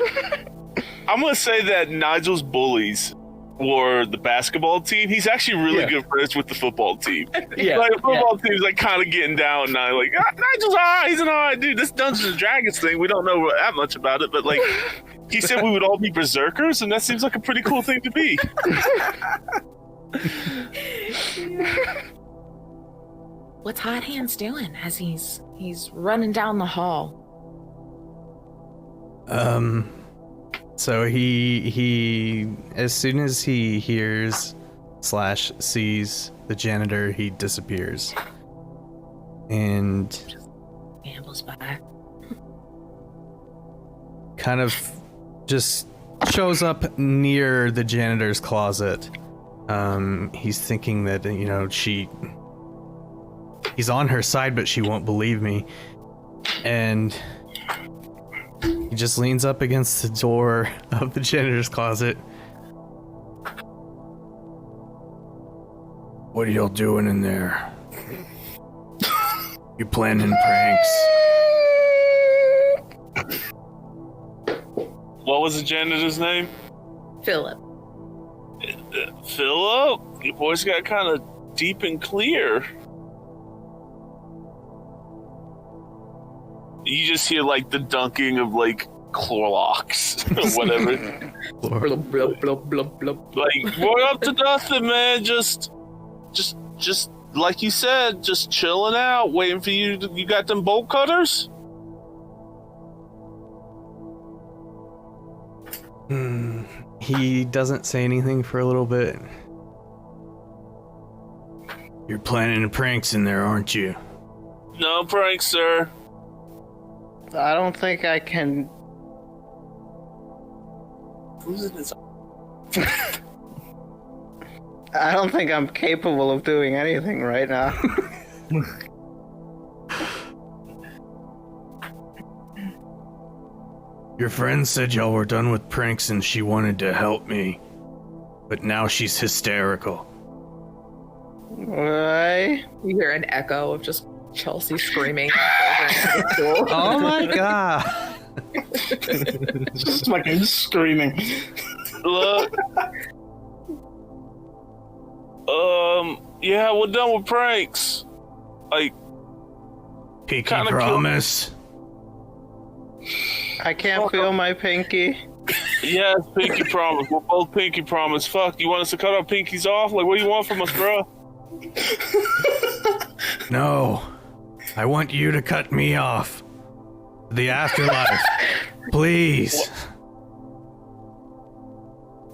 I'm gonna say that Nigel's bullies were the basketball team. He's actually really good friends with the football team. Yeah, Like, the football team's like kind of getting down now. Like, Nigel's alright, he's an alright dude. This Dungeons and Dragons thing, we don't know that much about it, but like, he said we would all be berserkers, and that seems like a pretty cool thing to be. What's Hot Hands doing as he's running down the hall? So he as soon as he hears / sees the janitor, he disappears. And Ambles by. kind of just shows up near the janitor's closet. He's thinking that, you know, he's on her side, but she won't believe me. And he just leans up against the door of the janitor's closet. What are y'all doing in there? You planning pranks? What was the janitor's name? Philip. Philip? Your voice got kind of deep and clear. You just hear like the dunking of like Clorox or whatever. Like, we're up to nothing, man. Just like you said, just chilling out, waiting for you. You got them bolt cutters? He doesn't say anything for a little bit. You're planning pranks in there, aren't you? No pranks, sir. I don't think I can. Who's in his? I don't think I'm capable of doing anything right now. Your friend said y'all were done with pranks and she wanted to help me. But now she's hysterical. Why? You hear an echo of just Chelsea screaming. Oh my god. Just fucking screaming. Look. Yeah, we're done with pranks. Like, Pinky Kinda promise. I can't feel my pinky. yes, pinky promise. We're both pinky promise. Fuck, you want us to cut our pinkies off? Like, what do you want from us, bro? No. I want you to cut me off. The afterlife. Please.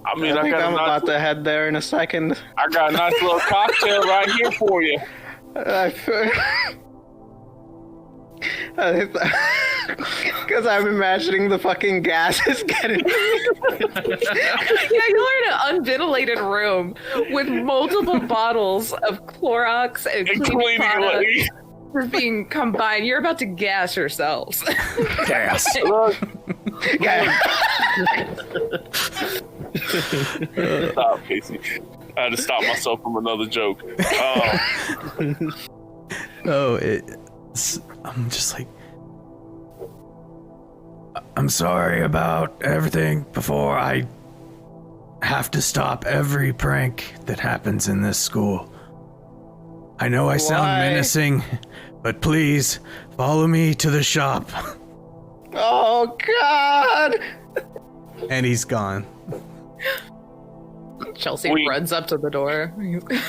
I mean, I think I'm a nice, about to head there in a second. I got a nice little cocktail right here for you. Because I'm imagining the fucking gas is getting. Yeah, you're in an unventilated room with multiple bottles of Clorox and cleaning products being combined. You're about to gas yourselves. Gas. Stop, Casey. I had to stop myself from another joke. I'm just like, I'm sorry about everything before. I have to stop every prank that happens in this school. I know I sound menacing, but please follow me to the shop. Oh God! And he's gone. Chelsea runs up to the door.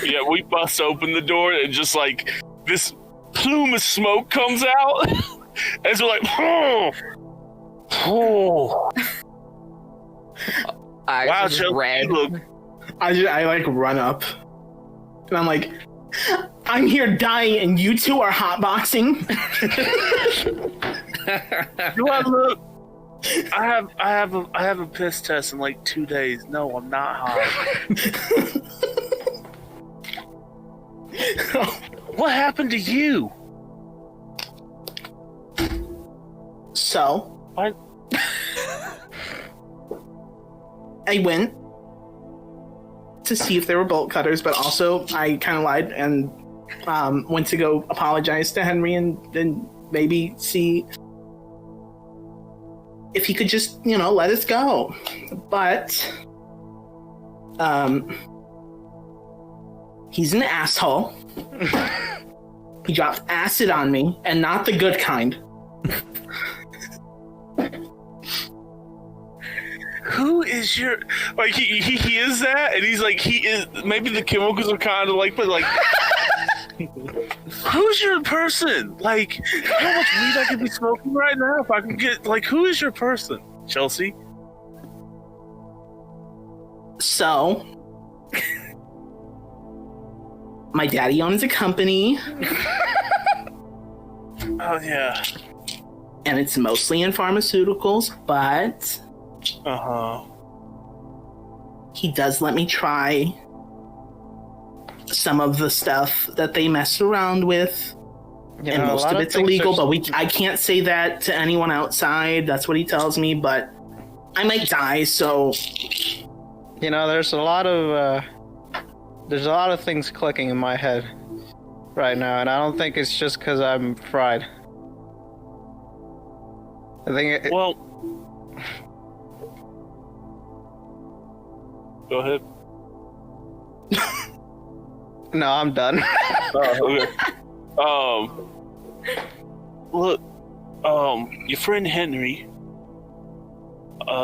Yeah, we bust open the door and just like this plume of smoke comes out. And we're like, oh. Eyes Wow, are just Chelsea, red. look. I like run up, and I'm like, I'm here dying, and you two are hotboxing. Do I look? I have a piss test in like 2 days. No, I'm not high. What happened to you? So What? I went to see if there were bolt cutters, but also I kind of lied and went to go apologize to Henry and then maybe see if he could just, let us go. But he's an asshole. He dropped acid on me, and not the good kind. Who is your he is that, and he's like he is. Maybe the chemicals are kind of like, but like, who's your person? Like, how much weed I could be smoking right now if I could get like, who is your person, Chelsea? So, my daddy owns a company, Oh yeah. and it's mostly in pharmaceuticals, but he does let me try some of the stuff that they mess around with. And most of it's illegal, but I can't say that to anyone outside. That's what he tells me, but I might die, so... There's a lot of things clicking in my head right now, and I don't think it's just because I'm fried. I think Go ahead. No, I'm done. Oh, okay. Look, your friend Henry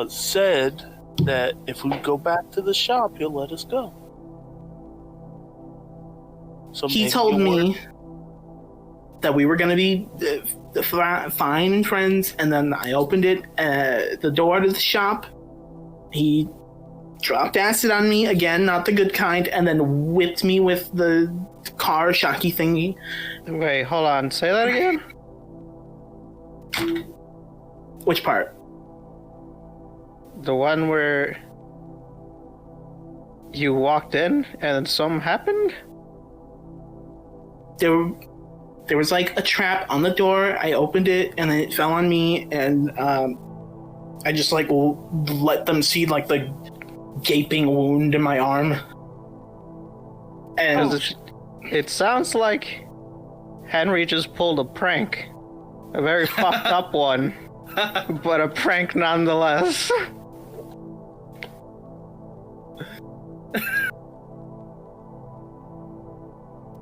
said that if we go back to the shop, he'll let us go. So he told me that we were going to be fine and friends, and then I opened the door to the shop. He dropped acid on me, again, not the good kind, and then whipped me with the car shocky thingy. Wait, hold on. Say that again? Which part? The one where you walked in and then something happened? There was like a trap on the door. I opened it, and then it fell on me, and I just like let them see like the gaping wound in my arm. And It sounds like Henry just pulled a prank. A very fucked up one, but a prank nonetheless.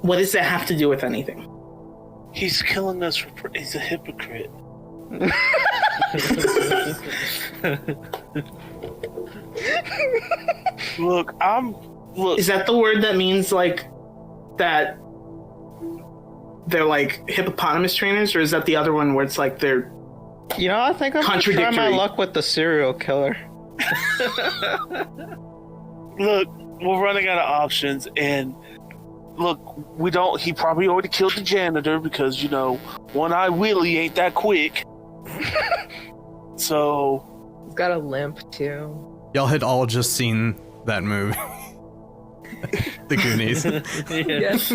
what does that have to do with anything? he's killing us. He's a hypocrite. Look, Is that the word that means like that they're like hippopotamus trainers, or is that the other one where it's like they're I think I'm gonna try my luck with the serial killer. Look, we're running out of options, and look, he probably already killed the janitor because, One-Eye Willie ain't that quick. So... He's got a limp, too. Y'all had all just seen that movie. The Goonies. Yes.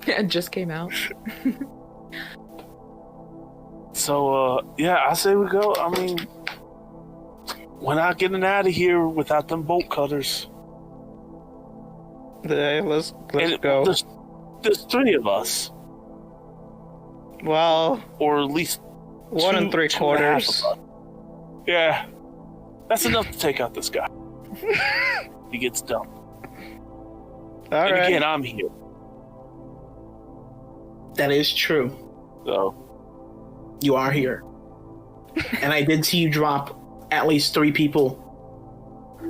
Yeah, it just came out. So, I say we go. I mean, we're not getting out of here without them bolt cutters. Yeah, let's go. There's 3 of us. Well, or at least 1 3/4. Yeah, that's enough to take out this guy. He gets dumped. All right. Again, I'm here. That is true. So you are here, and I did see you drop at least 3 people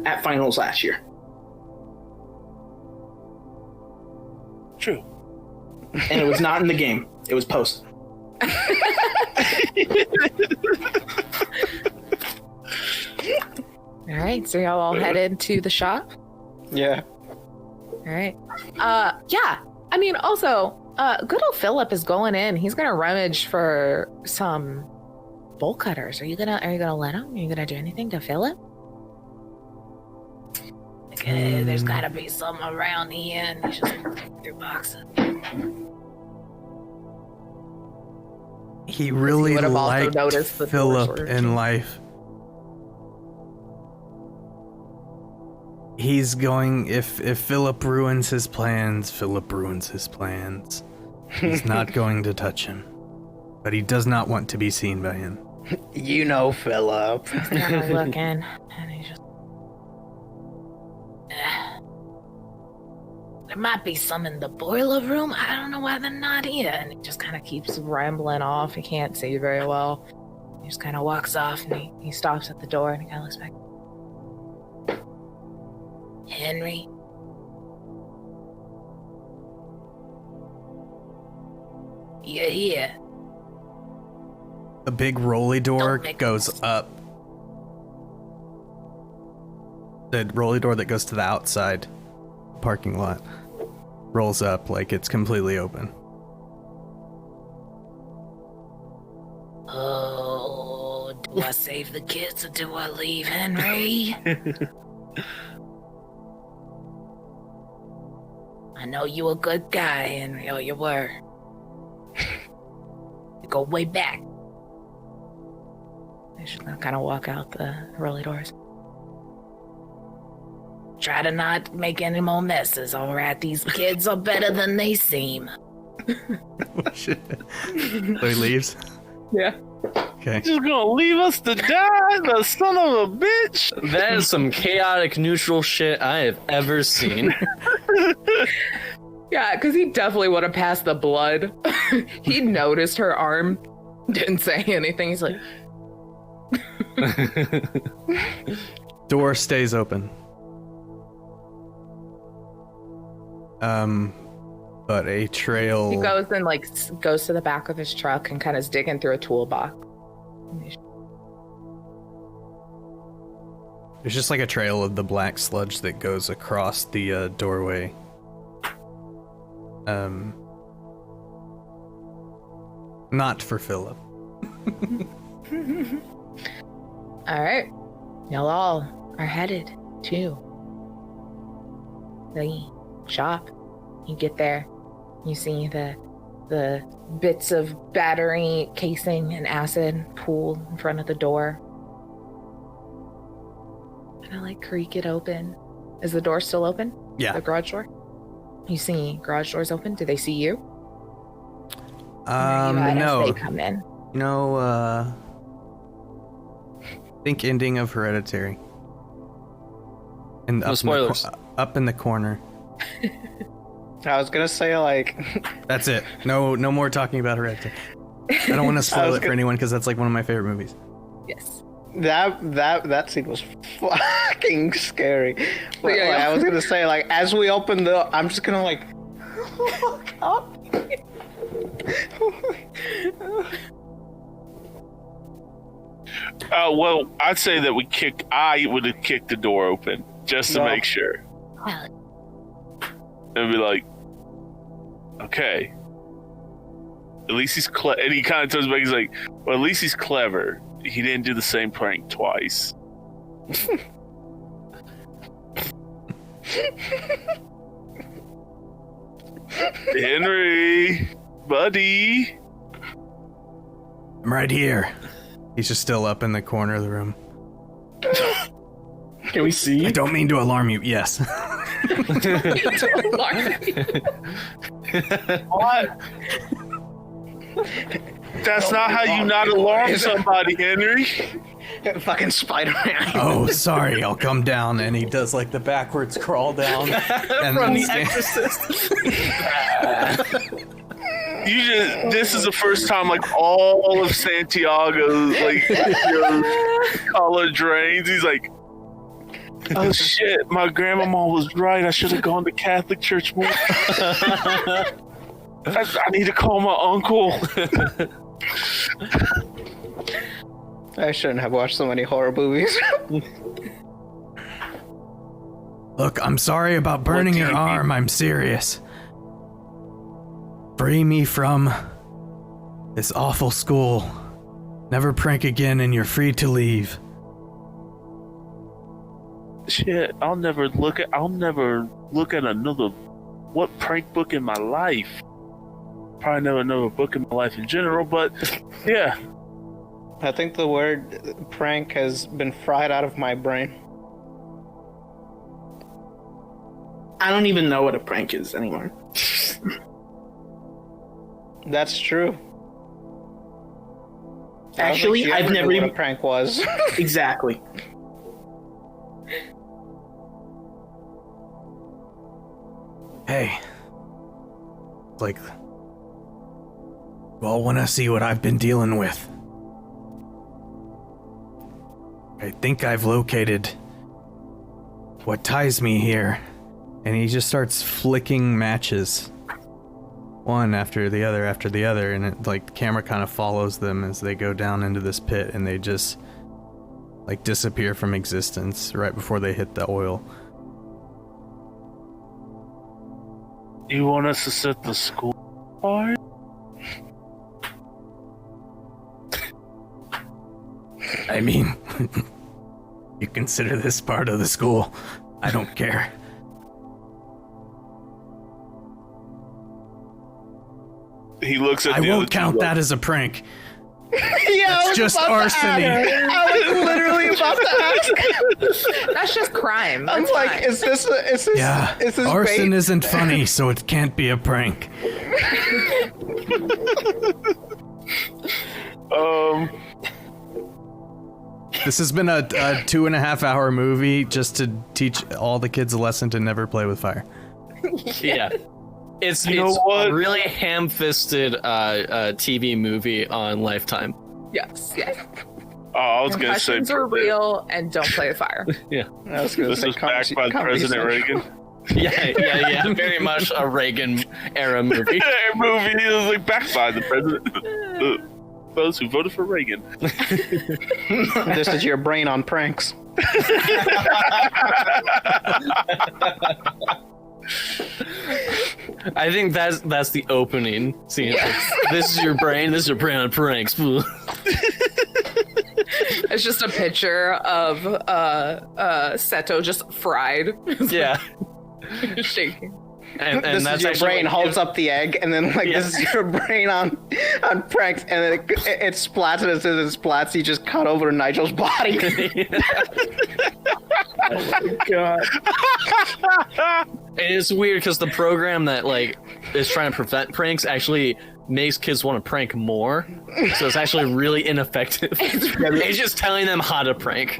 at finals last year. True. and it was not in the game. It was post. All right, so y'all all headed to the shop. Yeah. All right. Yeah. I mean, also, good old Philip is going in. He's gonna rummage for some bolt cutters. Are you gonna let him? Are you gonna do anything to Philip? Okay, there's gotta be some around here, and he's just through boxes. He really would have also liked noticed the door Philip sort of in life. He's going, if Philip ruins his plans, Philip ruins his plans. He's not going to touch him. But he does not want to be seen by him. You know, Philip. He's kind of looking, and he's just. There might be some in the boiler room. I don't know why they're not here. And he just kind of keeps rambling off. He can't see very well. He just kind of walks off, and he stops at the door, and he kind of looks back. Henry? You're here. The big rolly door Don't make goes us- up. The rolly door that goes to the outside parking lot rolls up like it's completely open. Oh, do I save the kids or do I leave, Henry? I know you a good guy, Henry. Oh, you were. You go way back. He's just gonna kind of walk out the rolly doors. Try to not make any more messes, all right? These kids are better than they seem. Oh, shit. So he leaves? Yeah. Okay. Just gonna leave us to die, the son of a bitch. That is some chaotic neutral shit I have ever seen. Yeah, because he definitely would have passed the blood. He noticed her arm, didn't say anything. He's like, Door stays open. But a trail. he goes and like goes to the back of his truck and kind of is digging through a toolbox. There's just like a trail of the black sludge that goes across the doorway. Not for Philip. All right, y'all all are headed to the shop. You get there, you see the bits of battery casing and acid pool in front of the door. Kind of like creak it open. Is the door still open? Yeah. The garage door? You see garage doors open? Do they see you? Or are you out No. as they come in? You know, think ending of Hereditary. And No spoilers. Up in the corner. I was gonna say, like, That's it. No more talking about Hereditary. I don't want to spoil it for anyone because that's like one of my favorite movies. Yes. that scene was fucking scary. But Yeah, like, yeah. I was gonna say, like, as we open the, I'm just gonna like, look up. Well, I'd say that I would have kicked the door open just to No. make sure. Well, And be like, okay. At least he's clever. And he kind of turns back, he's like, well, at least he's clever. He didn't do the same prank twice. Henry, buddy. I'm right here. He's just still up in the corner of the room. Can we see? I don't mean to alarm you. Yes. What? That's not how you not alarm somebody, Henry. Fucking Spider-Man. Oh, sorry. I'll come down. And he does like the backwards crawl down. And From then The stand- This is the first time like all of Santiago like color drains. He's like, oh shit, my grandmama was right. I should have gone to Catholic church more. I need to call my uncle. I shouldn't have watched so many horror movies. Look, I'm sorry about burning your arm. I'm serious. Free me from this awful school. Never prank again and you're free to leave. Shit, I'll never look at another prank book in my life. Probably never another book in my life in general, but yeah. I think the word prank has been fried out of my brain. I don't even know what a prank is anymore. That's true. Actually, I've never knew even what a prank was. exactly. Hey. Like, you all want to see what I've been dealing with? I think I've located what ties me here. And he just starts flicking matches. One after the other, and it, like, the camera kind of follows them as they go down into this pit, and they just, like, disappear from existence right before they hit the oil. You want us to set the school fire? I mean, you consider this part of the school. I don't care. He looks at I the other won't two count like, that as a prank. Yeah, It's just arsony. I was literally about to ask. That's just crime. I'm That's like, fine. is this Yeah, is this arson bait? isn't funny, so it can't be a prank. This has been a 2.5 hour movie just to teach all the kids a lesson to never play with fire. Yeah. It's know what? a really ham-fisted TV movie on Lifetime. Yes, yes. Oh, I was gonna say Concussions are real, and don't play with fire. I was gonna this say was backed by Comedy President Central. Reagan. Yeah. Very much a Reagan era movie. Movie it was like backed by the president. Those who voted for Reagan. This is your brain on pranks. I think that's the opening scene. Yes. This is your brain. This is your brain on pranks. It's just a picture of Seto just fried. Yeah. Shaking. And This that's is your actually brain what holds up the egg, and then like Yeah. this is your brain on pranks, and then it splats, and as it splats, you just cut over Nigel's body. God. And it's weird because the program that like is trying to prevent pranks actually makes kids want to prank more. So it's actually really ineffective. It's just telling them how to prank.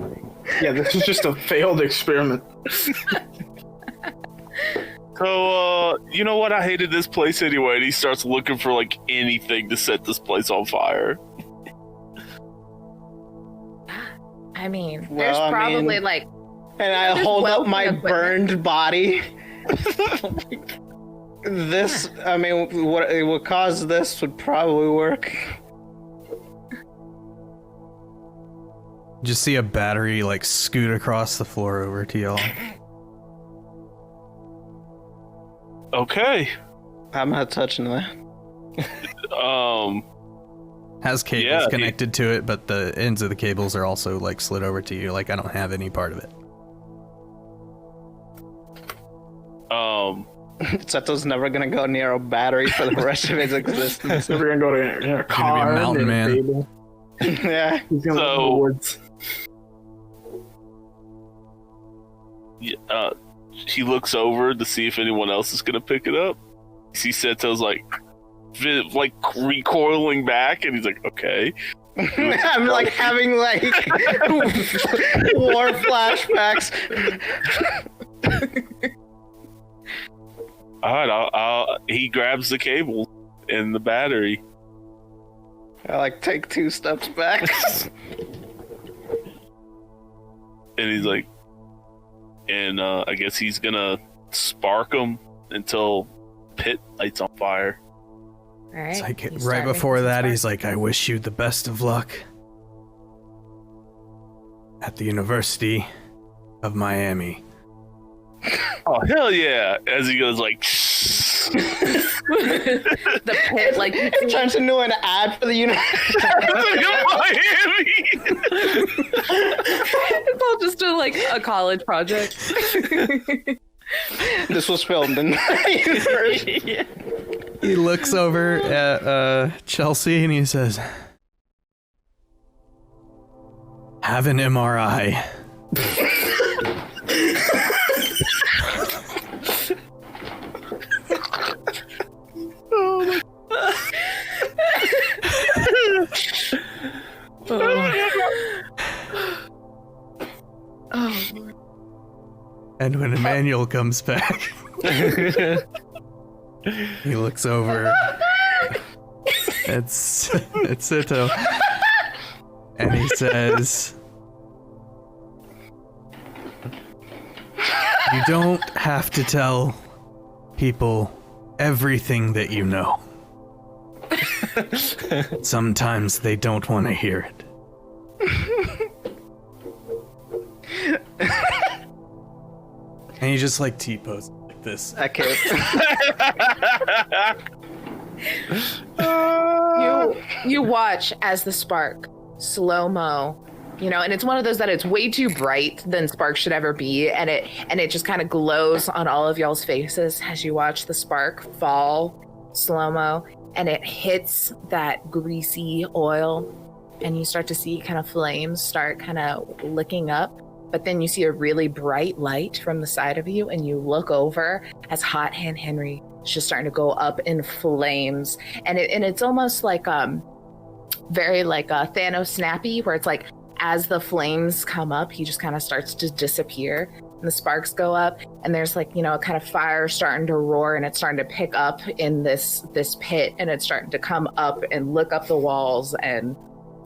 Yeah, this is just a failed experiment. So, you know what? I hated this place anyway. And he starts looking for like anything to set this place on fire. I mean, Well, there's I probably mean- like And I There's hold up welding my equipment. burned body. This, I mean, what it would cause this would probably work. Just see a battery like scoot across the floor over to y'all. Okay. I'm not touching that. Has cables Yeah, connected to it, but the ends of the cables are also like slid over to you. Like I don't have any part of it. Seto's never gonna go near a battery for the rest of his existence. We're gonna go to a car, mountain near man. a table. Yeah. He's gonna live in the So- woods. he looks over to see if anyone else is gonna pick it up. You see Seto's like recoiling back, and he's like, okay. I'm like having like war flashbacks. All right, he grabs the cable and the battery. I like take 2 steps back. And he's like, and I guess he's gonna spark them until pit lights on fire. All right. It's like you right start before making some that, he's sparks. like, I wish you the best of luck at the University of Miami. Oh hell yeah! As he goes like, the pit, like It turns into an ad for the University. Miami. it's all just a college project. This was filmed in the University. He looks over at Chelsea and he says, have an MRI. Oh. And when Emmanuel comes back, he looks over at Seto and he says, you don't have to tell people everything that you know. Sometimes they don't want to hear it. And he just like T-poses like this. Okay. You watch as the spark slow-mo, and it's one of those that it's way too bright than spark should ever be, and it just kind of glows on all of y'all's faces as you watch the spark fall slow-mo, and it hits that greasy oil, and you start to see kind of flames start kind of licking up. But then you see a really bright light from the side of you, and you look over as Hot Hand Henry is just starting to go up in flames, and it's almost like very like Thanos snappy, where it's like as the flames come up, he just kind of starts to disappear, and the sparks go up, and there's like a kind of fire starting to roar, and it's starting to pick up in this pit, and it's starting to come up and look up the walls, and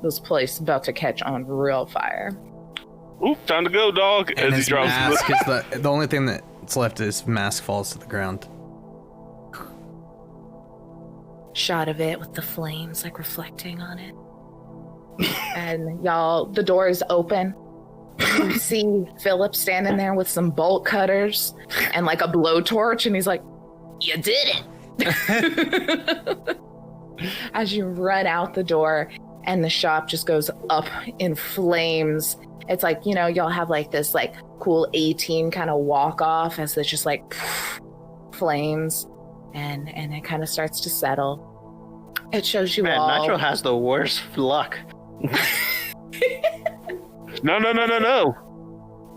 this place is about to catch on real fire. Oop, time to go, dog. And As his he drops mask is the only thing that's left. Is mask falls to the ground. Shot of it with the flames like reflecting on it. And y'all, the door is open. You see Philip standing there with some bolt cutters and like a blowtorch, and he's like, "You did it!" As you run out the door, and the shop just goes up in flames. It's like, y'all have like this like cool 18 kind of walk off as it's just like flames, and it kind of starts to settle. It shows you all. Nigel has the worst luck. No.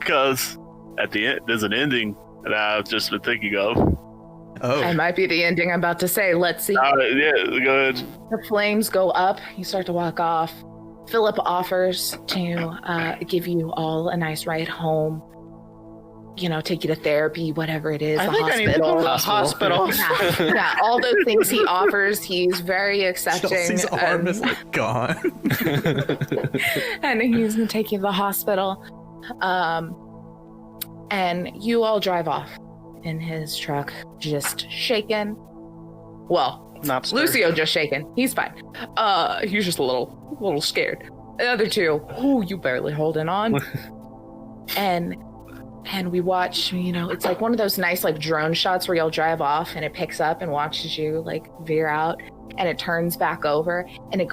Because at the end, there's an ending that I've just been thinking of. Oh, It might be the ending I'm about to say. Let's see. Yeah, go ahead. The flames go up. You start to walk off. Philip offers to give you all a nice ride home. Take you to therapy, whatever it is. I the think I need to go to the hospital. Yeah, all those things he offers. He's very accepting. Chelsea's arm is like gone. And he's going to take you to the hospital. And you all drive off in his truck, just shaken. Well, Not scared. Lucio just shaken. He's fine. He's just a little scared. The other two, you barely holding on. And we watch, it's like one of those nice like drone shots where you'll drive off and it picks up and watches you like veer out, and it turns back over and it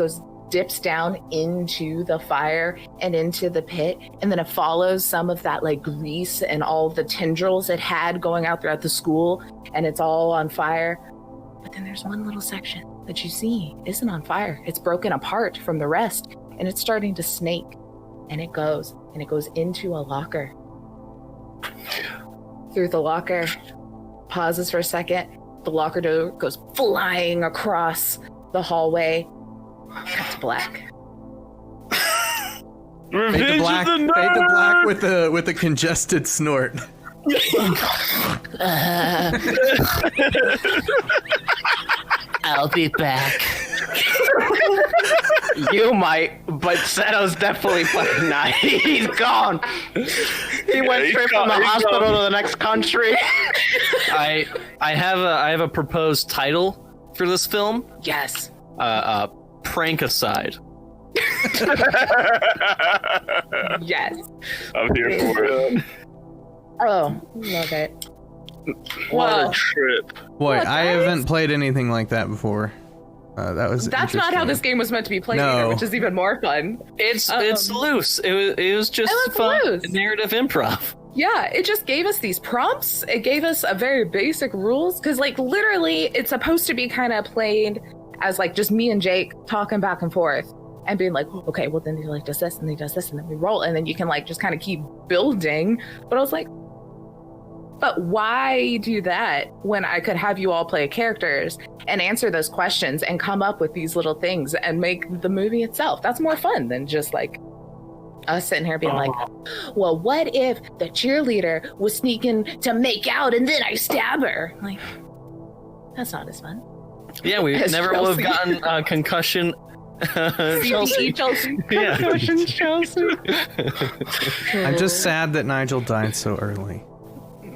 dips down into the fire and into the pit, and then it follows some of that like grease and all the tendrils it had going out throughout the school, and it's all on fire. But then there's one little section that you see isn't on fire. It's broken apart from the rest, and it's starting to snake, and it goes into a locker. Through the locker, pauses for a second. The locker door goes flying across the hallway. Cuts black. Revenge Fade to black. of the Fade to black nerd! with a congested snort. I'll be back. You might, but Seto's definitely fucking not. He's gone. He went he's straight gone, from the he's hospital gone. to the next country. I have a proposed title for this film? Yes. Prankicide. Yes. I'm here for it. Oh, love it. What Well, a trip. Boy, Look, I guys. haven't played anything like that before. That was That's not how interesting. this game was meant to be played, No. either, which is even more fun. It's Um, loose. It was just it was fun loose. narrative improv. Yeah, it just gave us these prompts. It gave us a very basic rules because, like, literally, it's supposed to be kind of played as like just me and Jake talking back and forth and being like, okay, well then he like does this and he does this and then we roll and then you can like just kind of keep building. But I was like, but why do that when I could have you all play characters and answer those questions and come up with these little things and make the movie itself? That's more fun than just like us sitting here being like, well, what if the cheerleader was sneaking to make out and then I stab her? Like, that's not as fun. Yeah, we As never would have Chelsea. gotten concussion. CTE Chelsea. Yeah. Chelsea. I'm just sad that Nigel died so early.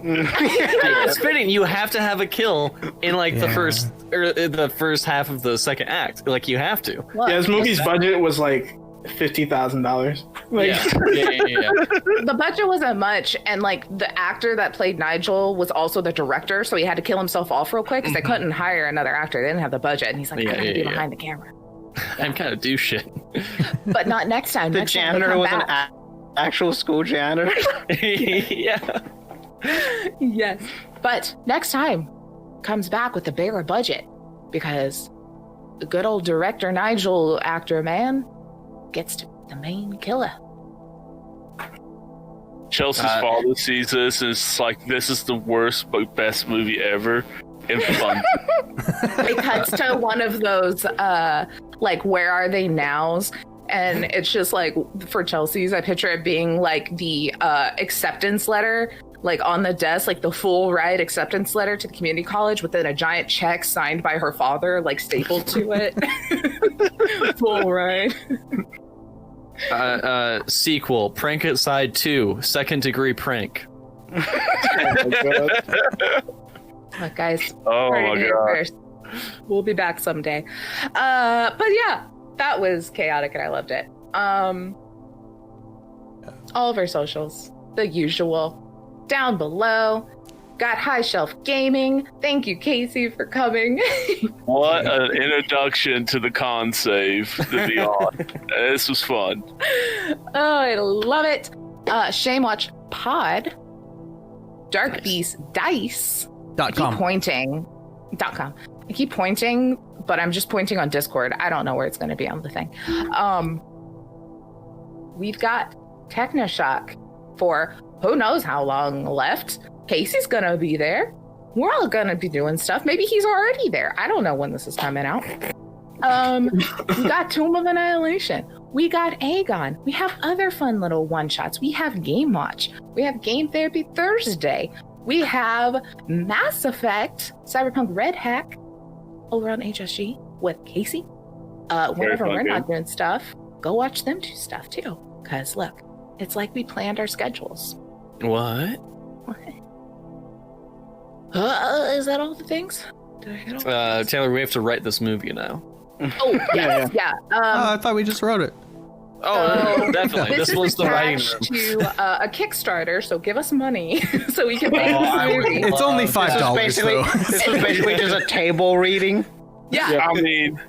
It's fitting. You have to have a kill in like the Yeah. first half of the second act. Like you have to. Look, Yeah, this movie's budget was like $50,000. Like, Yeah. the budget wasn't much, and like the actor that played Nigel was also the director, so he had to kill himself off real quick because they couldn't hire another actor. They didn't have the budget, and he's like, I gotta be behind the camera. I'm kind of do shit. But not next time. The Next time they janitor come was back. an actual school janitor. Yeah. Yes. But next time comes back with a bigger budget because the good old director Nigel actor man gets to be the main killer. Chelsea's father sees this and it's like, this is the worst but best movie ever. And fun. It cuts to one of those like where are they nows, and it's just like for Chelsea's I picture it being like the acceptance letter like on the desk, like the full ride acceptance letter to the community college with then a giant check signed by her father like stapled to it. Full ride. Sequel, Prankicide 2, Second Degree Prank. Look, guys. Oh heard it my here god. first. We'll be back someday. But yeah, that was chaotic and I loved it. All of our socials, the usual, down below. Got High Shelf Gaming. Thank you, Casey, for coming. What an introduction to the con save, to be on. This was fun. Oh, I love it. Shame Watch Pod. Dark Beast Dice. I keep .com. pointing. .com. I keep pointing, but I'm just pointing on Discord. I don't know where it's going to be on the thing. We've got Technoshock for who knows how long left. Casey's going to be there. We're all going to be doing stuff. Maybe he's already there. I don't know when this is coming out. We got Tomb of Annihilation. We got Aegon. We have other fun little one-shots. We have Game Watch. We have Game Therapy Thursday. We have Mass Effect, Cyberpunk Red Hack over on HSG with Casey. Whenever fun we're game. not doing stuff, go watch them do stuff too. Because look, it's like we planned our schedules. What? Is that all the things? Did I hit all? Taylor, we have to write this movie now. Oh, yes, yeah. I thought we just wrote it. Oh, definitely. This This is was the writing attached room. to a Kickstarter, so give us money so we can make I this would movie. It's only This was $5 basically though. this was basically just a table reading. Yeah. I mean,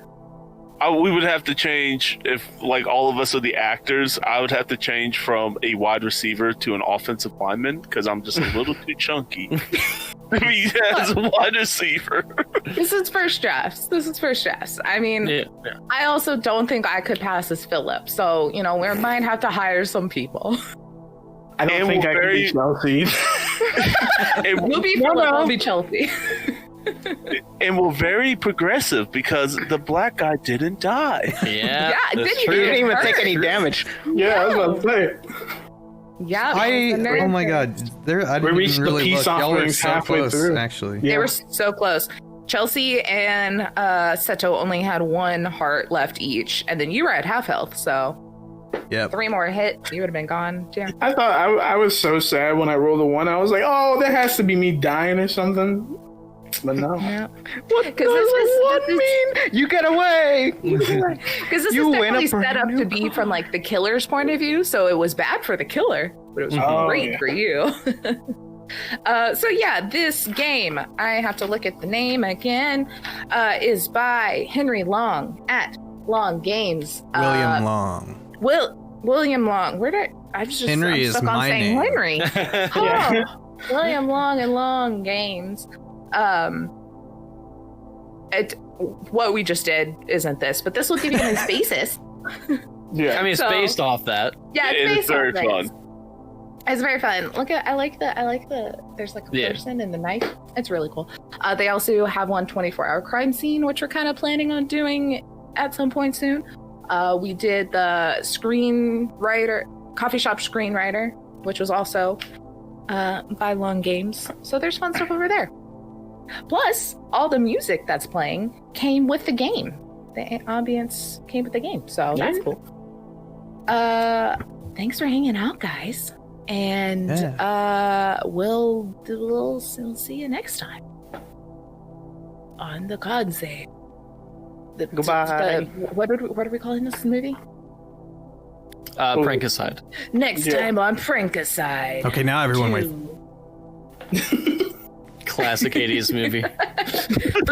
we would have to change if, like, all of us are the actors. I would have to change from a wide receiver to an offensive lineman because I'm just a little too chunky. I mean, as a wide receiver. This is first drafts. I mean, Yeah. I also don't think I could pass as Philip. So, you know, we might have to hire some people. I don't And think we're I can be Chelsea. And, You'll be Philip, I'll be Chelsea. and we're very progressive because the black guy didn't die. Yeah. Yeah, that's didn't He true. didn't even hurt. take any damage. Yeah, I was about to say. Yeah. Oh my god, I We didn't reached even the really peace look. Y'all were offerings so halfway close, through. actually. They Yeah. were so close. Chelsea and Seto only had one heart left each, and then you were at half health, so Yep. 3 more hits, you would have been gone. Yeah. I thought I was so sad when I rolled a 1. I was like, oh, that has to be me dying or something. But no. Yeah. What Because does this one is mean? You get away. because this You is win a definitely set up brand to new be from like the killer's point of view, so it was bad for the killer, but it was Oh, great yeah. for you. So yeah, this game, I have to look at the name again, is by Henry Long at Long Games. William Long. William Long. Where did I just Henry I'm is stuck on my saying name. Henry. Oh, William Long and Long Games. What we just did isn't this, but this will give you a nice basis. Yeah. I mean, it's So- based off that. Yeah, it's It is based very on this. fun. It's very fun. Look at I like the there's like a Yeah. person and the knife. It's really cool. They also have one 24-hour crime scene, which we're kind of planning on doing at some point soon. We did the coffee shop screenwriter, which was also by Long Games. So there's fun stuff over there. Plus, all the music that's playing came with the game. The ambience came with the game, so that's cool. Thanks for hanging out, guys. And we'll see you next time on the Godsay. Goodbye. What are we calling this movie? Prankicide. Next Yeah. time on Prankicide. Okay, now everyone wait. Classic 80s movie.